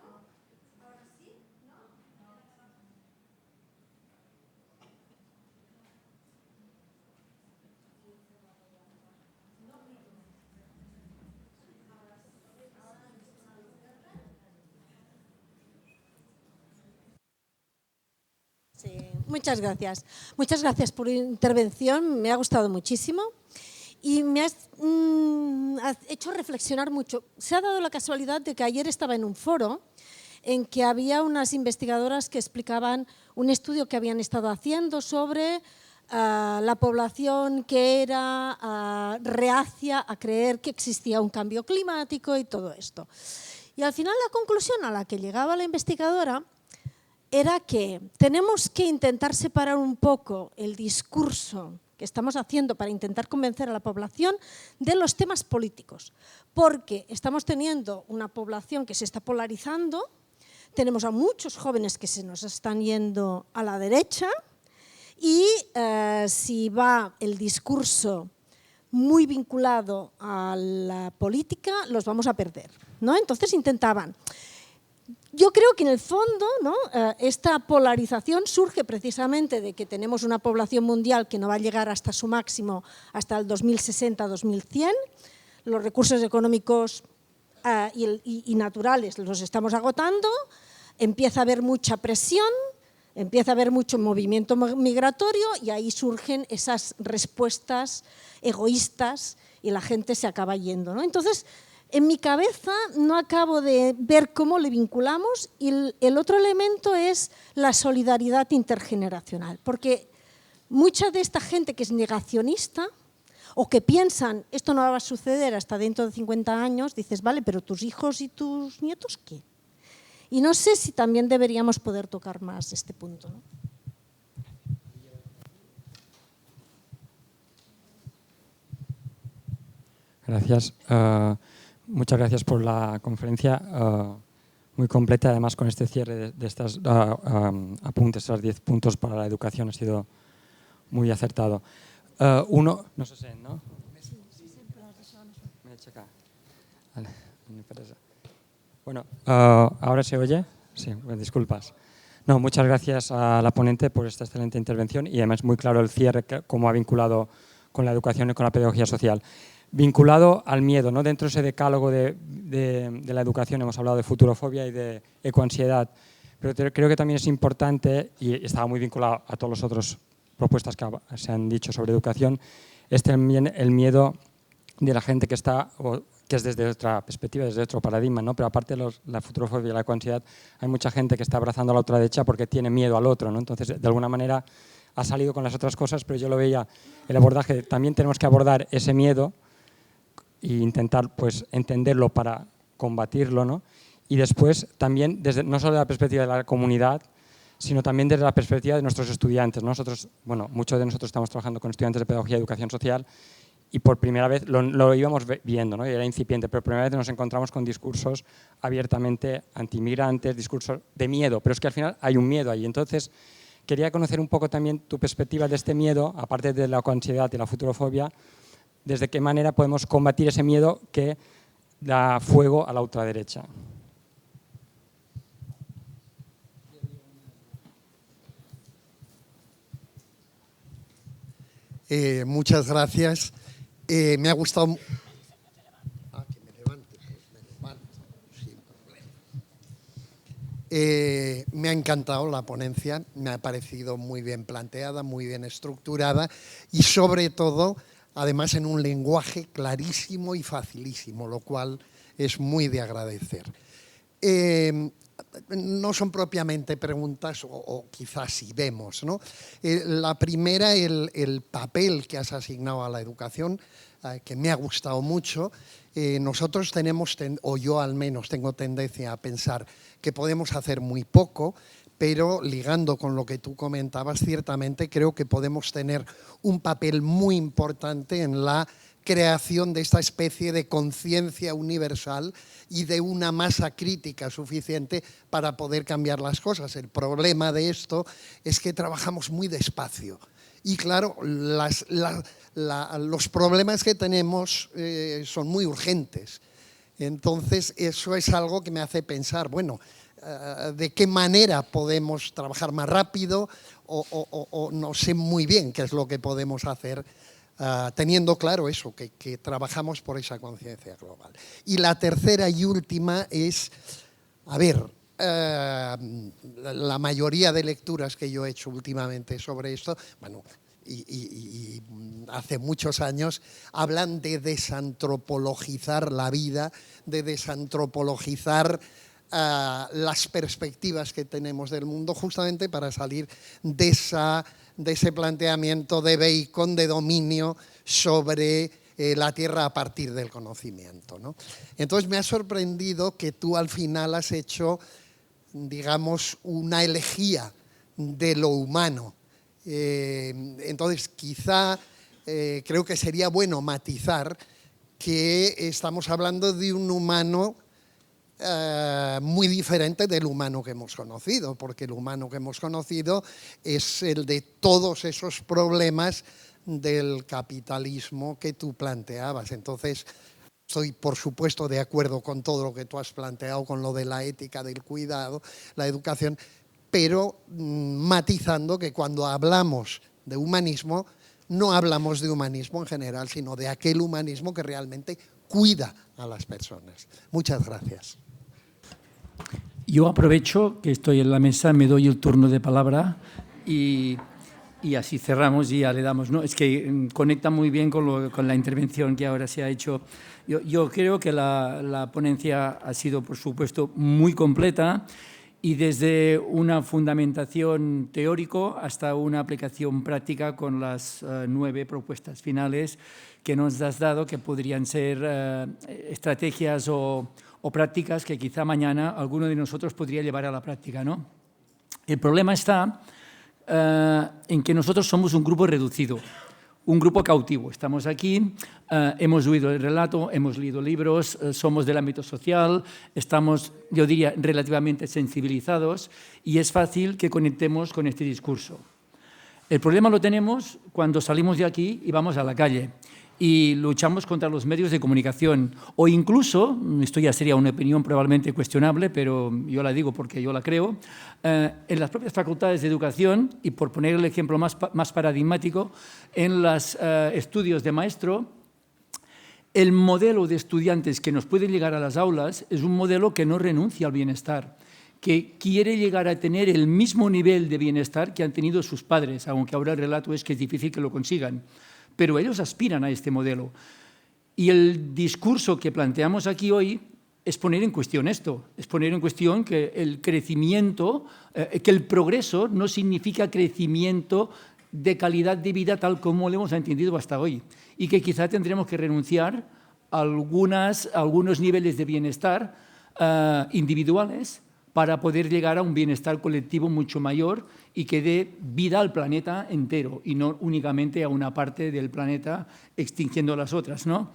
Sí, muchas gracias. Muchas gracias por tu intervención, me ha gustado muchísimo y me has hecho reflexionar mucho. Se ha dado la casualidad de que ayer estaba en un foro en que había unas investigadoras que explicaban un estudio que habían estado haciendo sobre la población que era reacia a creer que existía un cambio climático y todo esto. Y al final la conclusión a la que llegaba la investigadora era que tenemos que intentar separar un poco el discurso que estamos haciendo para intentar convencer a la población de los temas políticos, porque estamos teniendo una población que se está polarizando, tenemos a muchos jóvenes que se nos están yendo a la derecha y si va el discurso muy vinculado a la política, los vamos a perder, ¿no? Entonces intentaban. Yo creo que en el fondo, ¿no?, esta polarización surge precisamente de que tenemos una población mundial que no va a llegar hasta su máximo hasta el 2060-2100, los recursos económicos y naturales los estamos agotando, empieza a haber mucha presión, empieza a haber mucho movimiento migratorio y ahí surgen esas respuestas egoístas y la gente se acaba yendo, ¿no? Entonces, en mi cabeza no acabo de ver cómo le vinculamos y el otro elemento es la solidaridad intergeneracional, porque mucha de esta gente que es negacionista o que piensan esto no va a suceder hasta dentro de 50 años, dices, vale, pero tus hijos y tus nietos, ¿qué? Y no sé si también deberíamos poder tocar más este punto, ¿no? Gracias. Muchas gracias por la conferencia, muy completa, además con este cierre de estos apuntes, estos 10 puntos para la educación, ha sido muy acertado. Uno, no se sent, no? Vale, me interesa. Bueno, ¿ahora se oye? Sí, bueno, disculpas. No, muchas gracias a la ponente por esta excelente intervención y además muy claro el cierre, cómo ha vinculado con la educación y con la pedagogía social. Vinculado al miedo, ¿no? Dentro de ese decálogo de la educación hemos hablado de futurofobia y de ecoansiedad, pero creo que también es importante, y estaba muy vinculado a todas las otras propuestas que se han dicho sobre educación, también el miedo de la gente que está, que es desde otra perspectiva, desde otro paradigma, ¿no? Pero aparte de la futurofobia y la ecoansiedad, hay mucha gente que está abrazando a la ultraderecha porque tiene miedo al otro, ¿no? Entonces, de alguna manera, ha salido con las otras cosas, pero yo lo veía, el abordaje, también tenemos que abordar ese miedo e intentar pues, entenderlo para combatirlo, ¿no? Y después también, desde, no solo desde la perspectiva de la comunidad, sino también desde la perspectiva de nuestros estudiantes. Nosotros, bueno, muchos de nosotros estamos trabajando con estudiantes de pedagogía y educación social y por primera vez lo íbamos viendo, ¿no? Y era incipiente, pero por primera vez nos encontramos con discursos abiertamente antimigrantes, discursos de miedo, pero es que al final hay un miedo ahí. Entonces, quería conocer un poco también tu perspectiva de este miedo, aparte de la ecoansiedad y la futurofobia, desde qué manera podemos combatir ese miedo que da fuego a la ultraderecha. Muchas gracias. Me ha gustado... que me levante, pues me levanto, sin problema. Me ha encantado la ponencia, me ha parecido muy bien planteada, muy bien estructurada y sobre todo, además en un lenguaje clarísimo y facilísimo, lo cual es muy de agradecer. No son propiamente preguntas, o quizás sí vemos, ¿no? La primera, el papel que has asignado a la educación, que me ha gustado mucho. Nosotros tenemos, o yo al menos tengo tendencia a pensar que podemos hacer muy poco, pero ligando con lo que tú comentabas, ciertamente creo que podemos tener un papel muy importante en la creación de esta especie de conciencia universal y de una masa crítica suficiente para poder cambiar las cosas. El problema de esto es que trabajamos muy despacio y claro, los problemas que tenemos son muy urgentes. Entonces eso es algo que me hace pensar, bueno, de qué manera podemos trabajar más rápido o no sé muy bien qué es lo que podemos hacer teniendo claro eso, que trabajamos por esa conciencia global. Y la tercera y última es, a ver, la mayoría de lecturas que yo he hecho últimamente sobre esto, bueno, y hace muchos años, hablan de desantropologizar la vida, de desantropologizar las perspectivas que tenemos del mundo, justamente para salir de ese planteamiento de Bacon, de dominio sobre la Tierra a partir del conocimiento, ¿no? Entonces me ha sorprendido que tú al final has hecho, digamos, una elegía de lo humano. Entonces quizá creo que sería bueno matizar que estamos hablando de un humano muy diferente del humano que hemos conocido, porque el humano que hemos conocido es el de todos esos problemas del capitalismo que tú planteabas. Entonces, estoy por supuesto de acuerdo con todo lo que tú has planteado, con lo de la ética del cuidado, la educación, pero matizando que cuando hablamos de humanismo, no hablamos de humanismo en general, sino de aquel humanismo que realmente cuida a las personas. Muchas gracias. Yo aprovecho que estoy en la mesa, me doy el turno de palabra y así cerramos y ya le damos, ¿no? Es que conecta muy bien con la intervención que ahora se ha hecho. Yo creo que la ponencia ha sido, por supuesto, muy completa y desde una fundamentación teórico hasta una aplicación práctica con las 9 propuestas finales que nos has dado, que podrían ser estrategias o prácticas que quizá mañana alguno de nosotros podría llevar a la práctica, ¿no? El problema está en que nosotros somos un grupo reducido, un grupo cautivo. Estamos aquí, hemos oído el relato, hemos leído libros, somos del ámbito social, estamos, yo diría, relativamente sensibilizados y es fácil que conectemos con este discurso. El problema lo tenemos cuando salimos de aquí y vamos a la calle. y luchamos contra los medios de comunicación. O incluso, esto ya sería una opinión probablemente cuestionable, pero yo la digo porque yo la creo, en las propias facultades de educación, y por poner el ejemplo más paradigmático, en los estudios de maestro, el modelo de estudiantes que nos puede llegar a las aulas es un modelo que no renuncia al bienestar, que quiere llegar a tener el mismo nivel de bienestar que han tenido sus padres, aunque ahora el relato es que es difícil que lo consigan. Pero ellos aspiran a este modelo. Y el discurso que planteamos aquí hoy es poner en cuestión esto, es poner en cuestión que el crecimiento, que el progreso no significa crecimiento de calidad de vida tal como lo hemos entendido hasta hoy, y que quizá tendremos que renunciar a algunos niveles de bienestar individuales para poder llegar a un bienestar colectivo mucho mayor y que dé vida al planeta entero y no únicamente a una parte del planeta extinguiendo las otras, ¿no?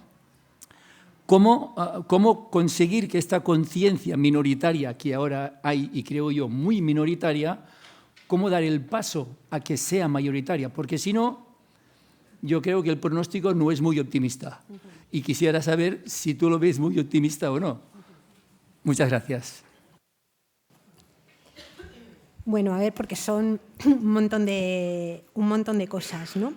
¿Cómo conseguir que esta conciencia minoritaria que ahora hay, y creo yo muy minoritaria, cómo dar el paso a que sea mayoritaria? Porque si no, yo creo que el pronóstico no es muy optimista. Y quisiera saber si tú lo ves muy optimista o no. Muchas gracias. Bueno, a ver, porque son un montón de cosas, ¿no?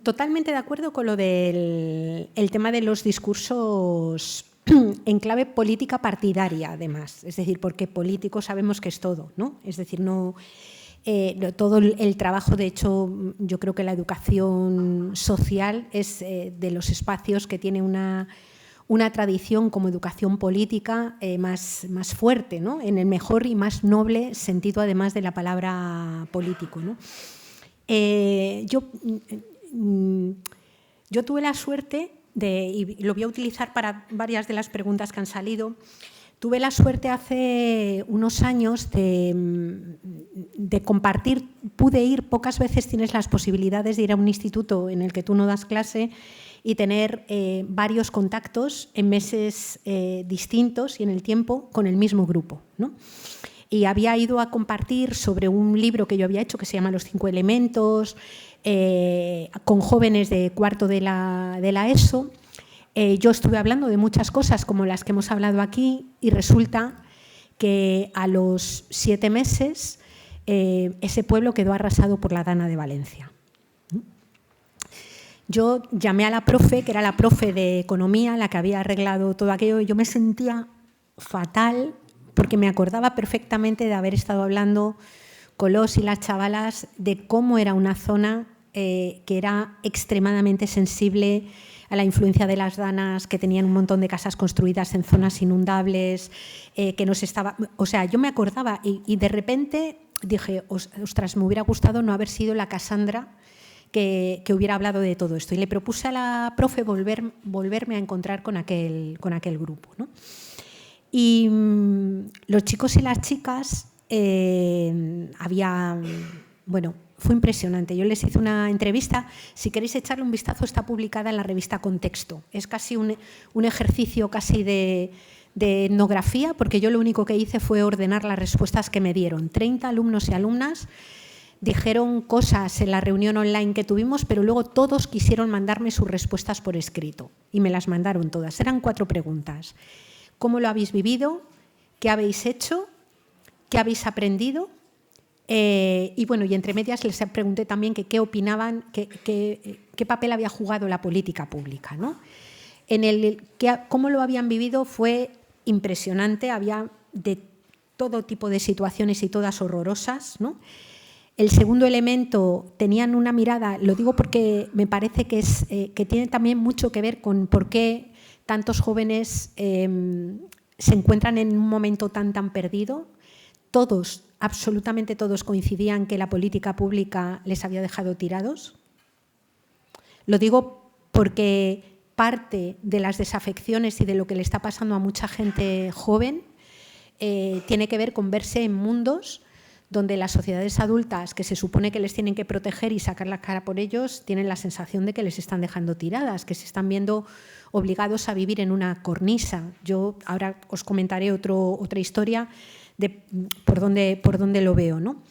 Totalmente de acuerdo con lo del tema de los discursos en clave política partidaria, además. Es decir, porque político sabemos que es todo, ¿no? Es decir, no todo el trabajo, de hecho, yo creo que la educación social es de los espacios que tiene una tradición como educación política más fuerte, ¿no? En el mejor y más noble sentido, además de la palabra político, ¿no? Yo tuve la suerte y lo voy a utilizar para varias de las preguntas que han salido, tuve la suerte hace unos años de compartir, pude ir, pocas veces tienes las posibilidades de ir a un instituto en el que tú no das clase y tener varios contactos en meses distintos y en el tiempo con el mismo grupo, ¿no? Y había ido a compartir sobre un libro que yo había hecho que se llama Los 5 elementos, con jóvenes de cuarto de la ESO. Yo estuve hablando de muchas cosas como las que hemos hablado aquí y resulta que a los 7 meses ese pueblo quedó arrasado por la Dana de Valencia. Yo llamé a la profe, que era la profe de economía, la que había arreglado todo aquello, y yo me sentía fatal porque me acordaba perfectamente de haber estado hablando con los y las chavalas de cómo era una zona que era extremadamente sensible a la influencia de las danas, que tenían un montón de casas construidas en zonas inundables, que nos estaba... O sea, yo me acordaba y de repente dije, ostras, me hubiera gustado no haber sido la Cassandra que hubiera hablado de todo esto. Y le propuse a la profe volverme a encontrar con aquel grupo, ¿no? Y los chicos y las chicas bueno, fue impresionante. Yo les hice una entrevista. Si queréis echarle un vistazo, está publicada en la revista Contexto. Es casi un ejercicio casi de etnografía, porque yo lo único que hice fue ordenar las respuestas que me dieron. 30 alumnos y alumnas dijeron cosas en la reunión online que tuvimos, pero luego todos quisieron mandarme sus respuestas por escrito y me las mandaron todas. Eran 4 preguntas. ¿Cómo lo habéis vivido? ¿Qué habéis hecho? ¿Qué habéis aprendido? Y bueno, y entre medias les pregunté también que qué opinaban, qué papel había jugado la política pública, ¿no? Cómo lo habían vivido fue impresionante, había de todo tipo de situaciones y todas horrorosas, ¿no? El segundo elemento, tenían una mirada, lo digo porque me parece que tiene también mucho que ver con por qué tantos jóvenes se encuentran en un momento tan perdido. Todos, absolutamente todos, coincidían que la política pública les había dejado tirados. Lo digo porque parte de las desafecciones y de lo que le está pasando a mucha gente joven tiene que ver con verse en mundos donde las sociedades adultas, que se supone que les tienen que proteger y sacar la cara por ellos, tienen la sensación de que les están dejando tiradas, que se están viendo obligados a vivir en una cornisa. Yo ahora os comentaré otra historia de por dónde lo veo, ¿no?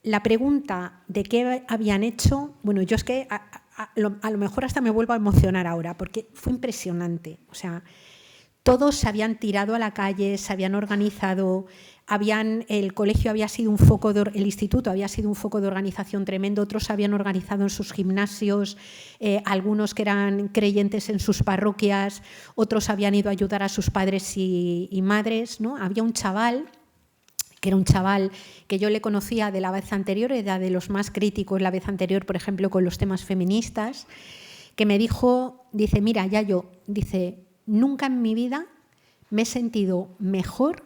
La pregunta de qué habían hecho, bueno, yo es que a lo mejor hasta me vuelvo a emocionar ahora, porque fue impresionante. O sea, todos se habían tirado a la calle, se habían organizado, el colegio había sido un foco, el instituto había sido un foco de organización tremendo, otros se habían organizado en sus gimnasios, algunos que eran creyentes en sus parroquias, otros habían ido a ayudar a sus padres y madres, ¿no? Había un chaval, que era un chaval que yo le conocía de la vez anterior, era de los más críticos la vez anterior, por ejemplo, con los temas feministas, que me dijo, dice, mira, Yayo, dice, nunca en mi vida me he sentido mejor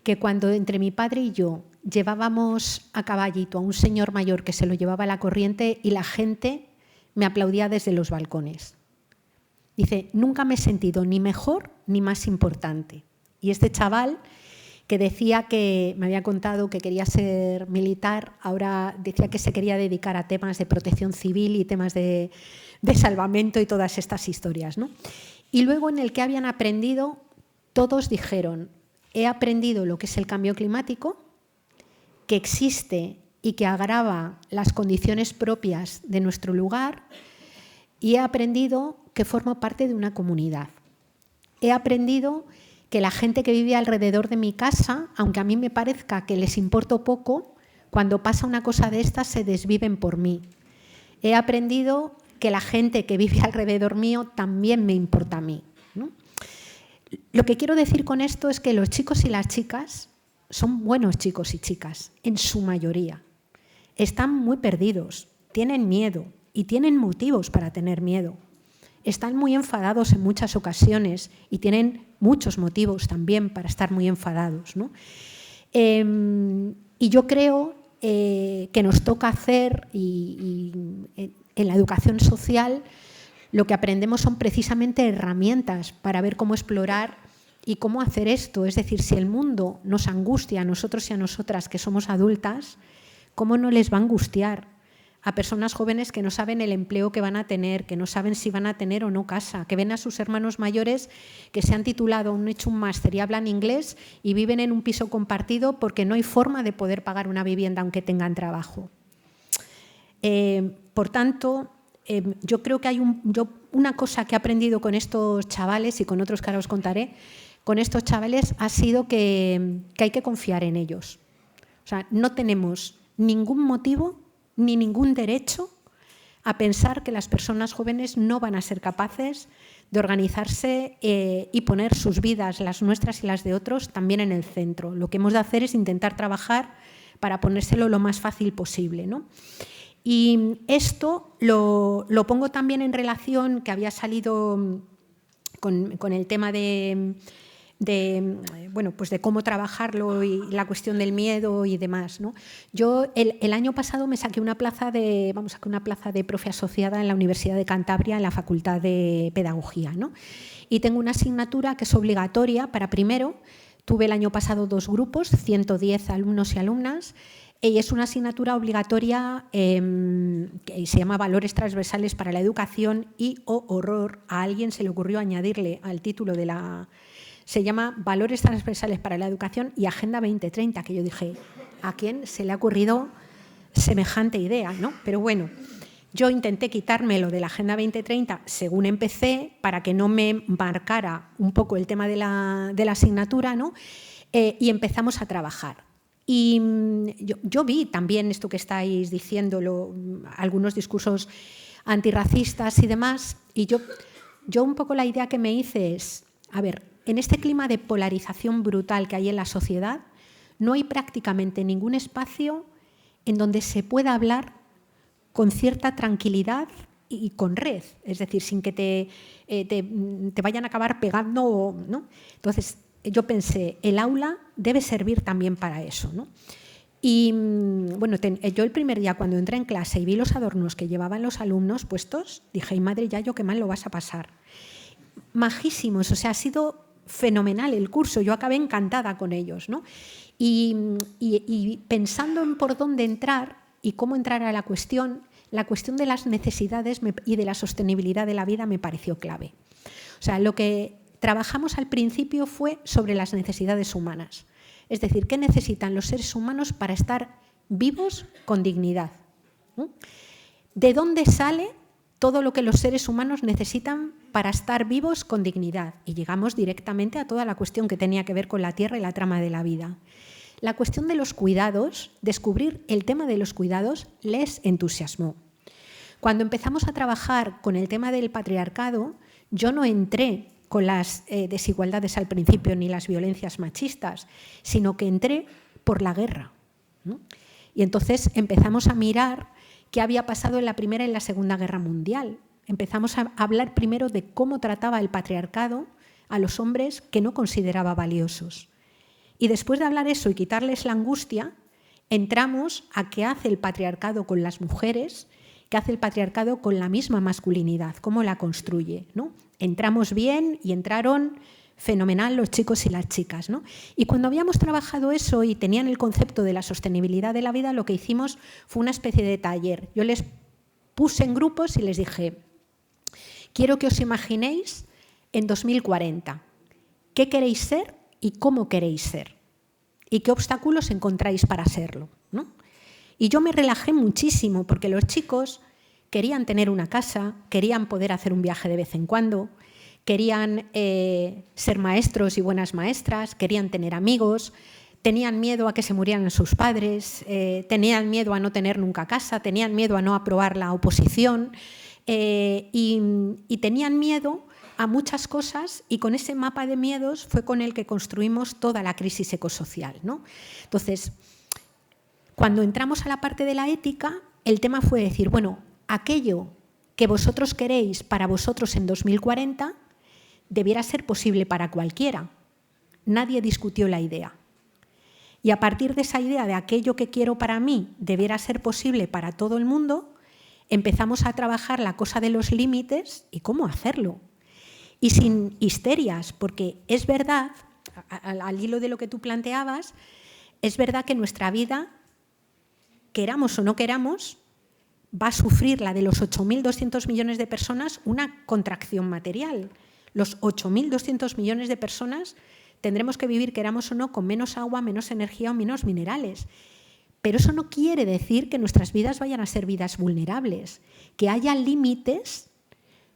que cuando entre mi padre y yo llevábamos a caballito a un señor mayor que se lo llevaba a la corriente y la gente me aplaudía desde los balcones. Dice, nunca me he sentido ni mejor ni más importante. Y este chaval, que decía que, me había contado que quería ser militar, ahora decía que se quería dedicar a temas de protección civil y temas de salvamento y todas estas historias, ¿no? Y luego en el que habían aprendido, todos dijeron, he aprendido lo que es el cambio climático, que existe y que agrava las condiciones propias de nuestro lugar, y he aprendido que formo parte de una comunidad. He aprendido que la gente que vive alrededor de mi casa, aunque a mí me parezca que les importo poco, cuando pasa una cosa de estas se desviven por mí. He aprendido que la gente que vive alrededor mío también me importa a mí, ¿no? Lo que quiero decir con esto es que los chicos y las chicas son buenos chicos y chicas, en su mayoría. Están muy perdidos, tienen miedo y tienen motivos para tener miedo. Están muy enfadados en muchas ocasiones y tienen muchos motivos también para estar muy enfadados, ¿no? Y yo creo que nos toca hacer, en la educación social, lo que aprendemos son precisamente herramientas para ver cómo explorar y cómo hacer esto. Es decir, si el mundo nos angustia a nosotros y a nosotras que somos adultas, ¿cómo no les va a angustiar a personas jóvenes que no saben el empleo que van a tener, que no saben si van a tener o no casa, que ven a sus hermanos mayores que se han titulado, han hecho un máster y hablan inglés y viven en un piso compartido porque no hay forma de poder pagar una vivienda aunque tengan trabajo? Por tanto, yo creo que hay una cosa que he aprendido con estos chavales y con otros que ahora os contaré, con estos chavales ha sido que hay que confiar en ellos. O sea, no tenemos ningún motivo ni ningún derecho a pensar que las personas jóvenes no van a ser capaces de organizarse y poner sus vidas, las nuestras y las de otros, también en el centro. Lo que hemos de hacer es intentar trabajar para ponérselo lo más fácil posible, ¿no? Y esto lo pongo también en relación, que había salido con el tema de cómo trabajarlo y la cuestión del miedo y demás, ¿no? Yo el año pasado me saqué una plaza de profe asociada en la Universidad de Cantabria, en la Facultad de Pedagogía, ¿no? Y tengo una asignatura que es obligatoria para primero. Tuve el año pasado 2 grupos, 110 alumnos y alumnas, y es una asignatura obligatoria que se llama Valores Transversales para la Educación y, oh horror, a alguien se le ocurrió añadirle al título de la... Se llama Valores Transversales para la Educación y Agenda 2030, que yo dije, ¿a quién se le ha ocurrido semejante idea, ¿no? Pero bueno, yo intenté quitármelo de la Agenda 2030 según empecé, para que no me marcara un poco el tema de la asignatura, ¿no? Y empezamos a trabajar. Y yo vi también esto que estáis diciendo, algunos discursos antirracistas y demás, y yo un poco la idea que me hice es, a ver, en este clima de polarización brutal que hay en la sociedad, no hay prácticamente ningún espacio en donde se pueda hablar con cierta tranquilidad y con red, es decir, sin que te vayan a acabar pegando, ¿no? Entonces, yo pensé, el aula debe servir también para eso, ¿no? Y bueno, yo el primer día cuando entré en clase y vi los adornos que llevaban los alumnos puestos, dije, ay madre, Yayo, qué mal lo vas a pasar. Majísimos, o sea, ha sido fenomenal el curso, yo acabé encantada con ellos, ¿no? Y pensando en por dónde entrar y cómo entrar a la cuestión de las necesidades y de la sostenibilidad de la vida me pareció clave. O sea, lo que trabajamos al principio fue sobre las necesidades humanas, es decir, qué necesitan los seres humanos para estar vivos con dignidad, ¿no? ¿De dónde sale todo lo que los seres humanos necesitan para estar vivos con dignidad. Y llegamos directamente a toda la cuestión que tenía que ver con la tierra y la trama de la vida. La cuestión de los cuidados, descubrir el tema de los cuidados, les entusiasmó. Cuando empezamos a trabajar con el tema del patriarcado, yo no entré con las desigualdades al principio ni las violencias machistas, sino que entré por la guerra, ¿no? Y entonces empezamos a mirar qué había pasado en la Primera y en la Segunda Guerra Mundial. Empezamos a hablar primero de cómo trataba el patriarcado a los hombres que no consideraba valiosos. Y después de hablar eso y quitarles la angustia, entramos a qué hace el patriarcado con las mujeres, qué hace el patriarcado con la misma masculinidad, cómo la construye, ¿no? Entramos bien y entraron fenomenal los chicos y las chicas, ¿no? Y cuando habíamos trabajado eso y tenían el concepto de la sostenibilidad de la vida, lo que hicimos fue una especie de taller. Yo les puse en grupos y les dije, quiero que os imaginéis en 2040, ¿qué queréis ser y cómo queréis ser? ¿Y qué obstáculos encontráis para serlo, ¿no? Y yo me relajé muchísimo porque los chicos querían tener una casa, querían poder hacer un viaje de vez en cuando, querían ser maestros y buenas maestras, querían tener amigos, tenían miedo a que se murieran sus padres, tenían miedo a no tener nunca casa, tenían miedo a no aprobar la oposición y tenían miedo a muchas cosas, y con ese mapa de miedos fue con el que construimos toda la crisis ecosocial, ¿no? Entonces, cuando entramos a la parte de la ética, el tema fue decir, bueno, aquello que vosotros queréis para vosotros en 2040 debiera ser posible para cualquiera. Nadie discutió la idea. Y a partir de esa idea de aquello que quiero para mí debiera ser posible para todo el mundo, empezamos a trabajar la cosa de los límites y cómo hacerlo. Y sin histerias, porque es verdad, al hilo de lo que tú planteabas, es verdad que nuestra vida, queramos o no queramos, va a sufrir, la de los 8.200 millones de personas, una contracción material. Los 8.200 millones de personas tendremos que vivir, queramos o no, con menos agua, menos energía o menos minerales. Pero eso no quiere decir que nuestras vidas vayan a ser vidas vulnerables. Que haya límites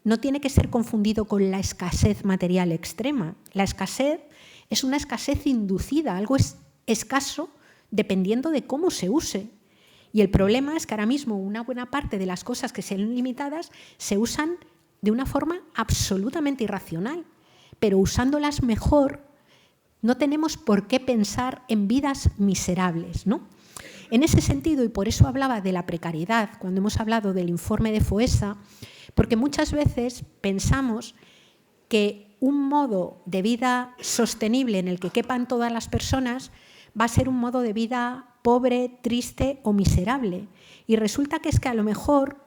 no tiene que ser confundido con la escasez material extrema. La escasez es una escasez inducida, algo es escaso dependiendo de cómo se use. Y el problema es que ahora mismo una buena parte de las cosas que sean limitadas se usan de una forma absolutamente irracional, pero usándolas mejor no tenemos por qué pensar en vidas miserables, ¿no? En ese sentido, y por eso hablaba de la precariedad cuando hemos hablado del informe de FOESA, porque muchas veces pensamos que un modo de vida sostenible en el que quepan todas las personas va a ser un modo de vida pobre, triste o miserable. Y resulta que es que a lo mejor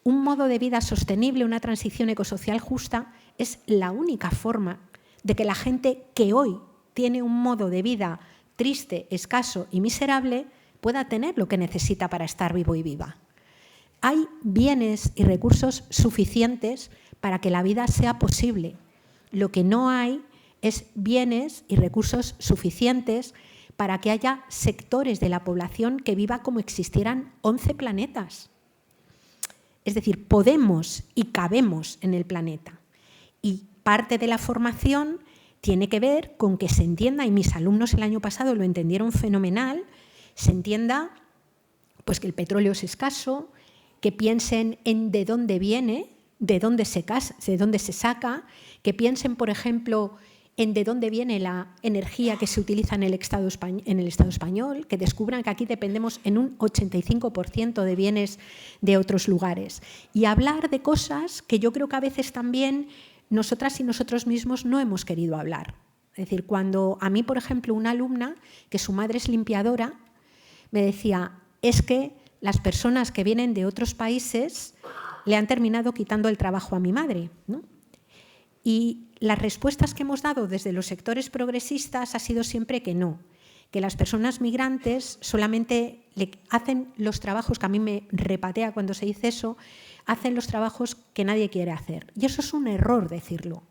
un modo de vida sostenible, una transición ecosocial justa, es la única forma de que la gente que hoy tiene un modo de vida triste, escaso y miserable pueda tener lo que necesita para estar vivo y viva. Hay bienes y recursos suficientes para que la vida sea posible. Lo que no hay es bienes y recursos suficientes para que haya sectores de la población que viva como existieran 11 planetas. Es decir, podemos y cabemos en el planeta. Y parte de la formación tiene que ver con que se entienda, y mis alumnos el año pasado lo entendieron fenomenal, se entienda pues, que el petróleo es escaso, que piensen en de dónde viene, de dónde se saca, que piensen, por ejemplo, en de dónde viene la energía que se utiliza en el Estado español, que descubran que aquí dependemos en un 85% de bienes de otros lugares. Y hablar de cosas que yo creo que a veces también nosotras y nosotros mismos no hemos querido hablar. Es decir, cuando a mí, por ejemplo, una alumna, que su madre es limpiadora, me decía, es que las personas que vienen de otros países le han terminado quitando el trabajo a mi madre, ¿no? Y las respuestas que hemos dado desde los sectores progresistas ha sido siempre que no, que las personas migrantes solamente le hacen los trabajos, que a mí me repatea cuando se dice eso, hacen los trabajos que nadie quiere hacer. Y eso es un error decirlo,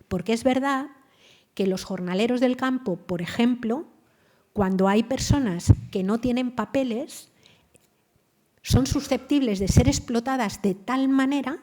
porque es verdad que los jornaleros del campo, por ejemplo, cuando hay personas que no tienen papeles, son susceptibles de ser explotadas de tal manera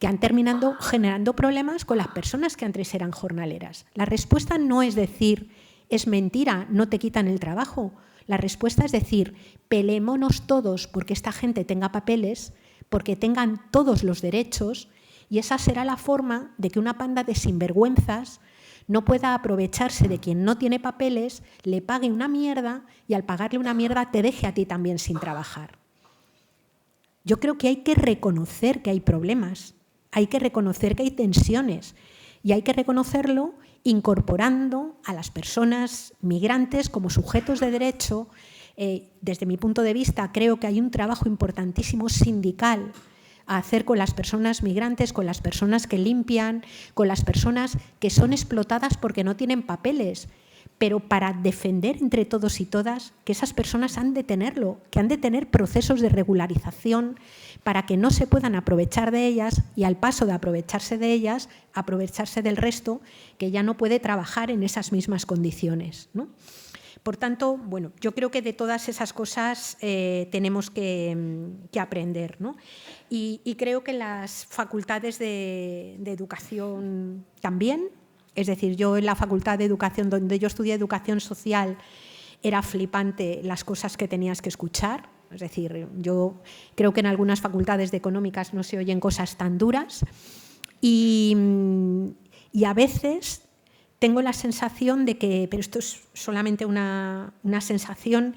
que han terminado generando problemas con las personas que antes eran jornaleras. La respuesta no es decir, es mentira, no te quitan el trabajo. La respuesta es decir, peleémonos todos porque esta gente tenga papeles, porque tengan todos los derechos, y esa será la forma de que una panda de sinvergüenzas no pueda aprovecharse de quien no tiene papeles, le pague una mierda y al pagarle una mierda te deje a ti también sin trabajar. Yo creo que hay que reconocer que hay problemas, hay que reconocer que hay tensiones y hay que reconocerlo incorporando a las personas migrantes como sujetos de derecho. Desde mi punto de vista, creo que hay un trabajo importantísimo sindical a hacer con las personas migrantes, con las personas que limpian, con las personas que son explotadas porque no tienen papeles, pero para defender entre todos y todas que esas personas han de tenerlo, que han de tener procesos de regularización para que no se puedan aprovechar de ellas y al paso de aprovecharse de ellas, aprovecharse del resto que ya no puede trabajar en esas mismas condiciones, ¿no? Por tanto, bueno, yo creo que de todas esas cosas tenemos que aprender, ¿no? Y creo que las facultades de educación también, es decir, yo en la facultad de educación, donde yo estudié educación social, era flipante las cosas que tenías que escuchar. Es decir, yo creo que en algunas facultades de económicas no se oyen cosas tan duras y a veces tengo la sensación de que, pero esto es solamente una sensación,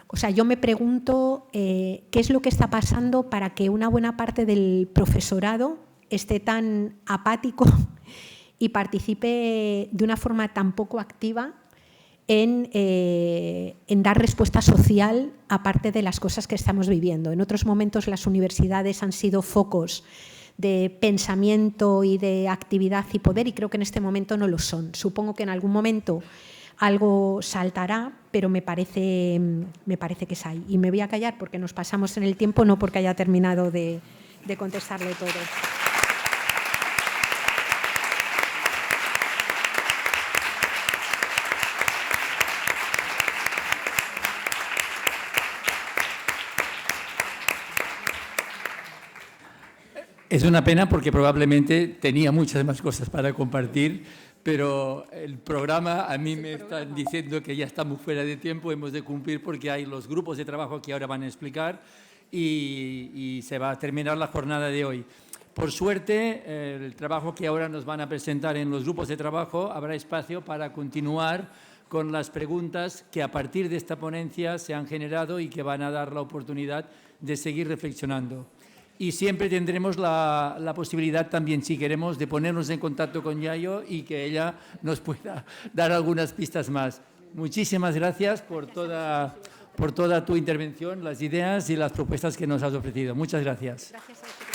o sea, yo me pregunto qué es lo que está pasando para que una buena parte del profesorado esté tan apático y participe de una forma tan poco activa en dar respuesta social aparte de las cosas que estamos viviendo. En otros momentos las universidades han sido focos de pensamiento y de actividad y poder, y creo que en este momento no lo son. Supongo que en algún momento algo saltará, pero me parece que es ahí. Y me voy a callar porque nos pasamos en el tiempo, no porque haya terminado de contestarle todo. Es una pena porque probablemente tenía muchas más cosas para compartir, pero el programa, a mí me están diciendo que ya estamos fuera de tiempo, hemos de cumplir porque hay los grupos de trabajo que ahora van a explicar y se va a terminar la jornada de hoy. Por suerte, el trabajo que ahora nos van a presentar en los grupos de trabajo, habrá espacio para continuar con las preguntas que a partir de esta ponencia se han generado y que van a dar la oportunidad de seguir reflexionando. Y siempre tendremos la posibilidad también, si queremos, de ponernos en contacto con Yayo y que ella nos pueda dar algunas pistas más. Muchísimas gracias por toda tu intervención, las ideas y las propuestas que nos has ofrecido. Muchas gracias. Gracias a ti.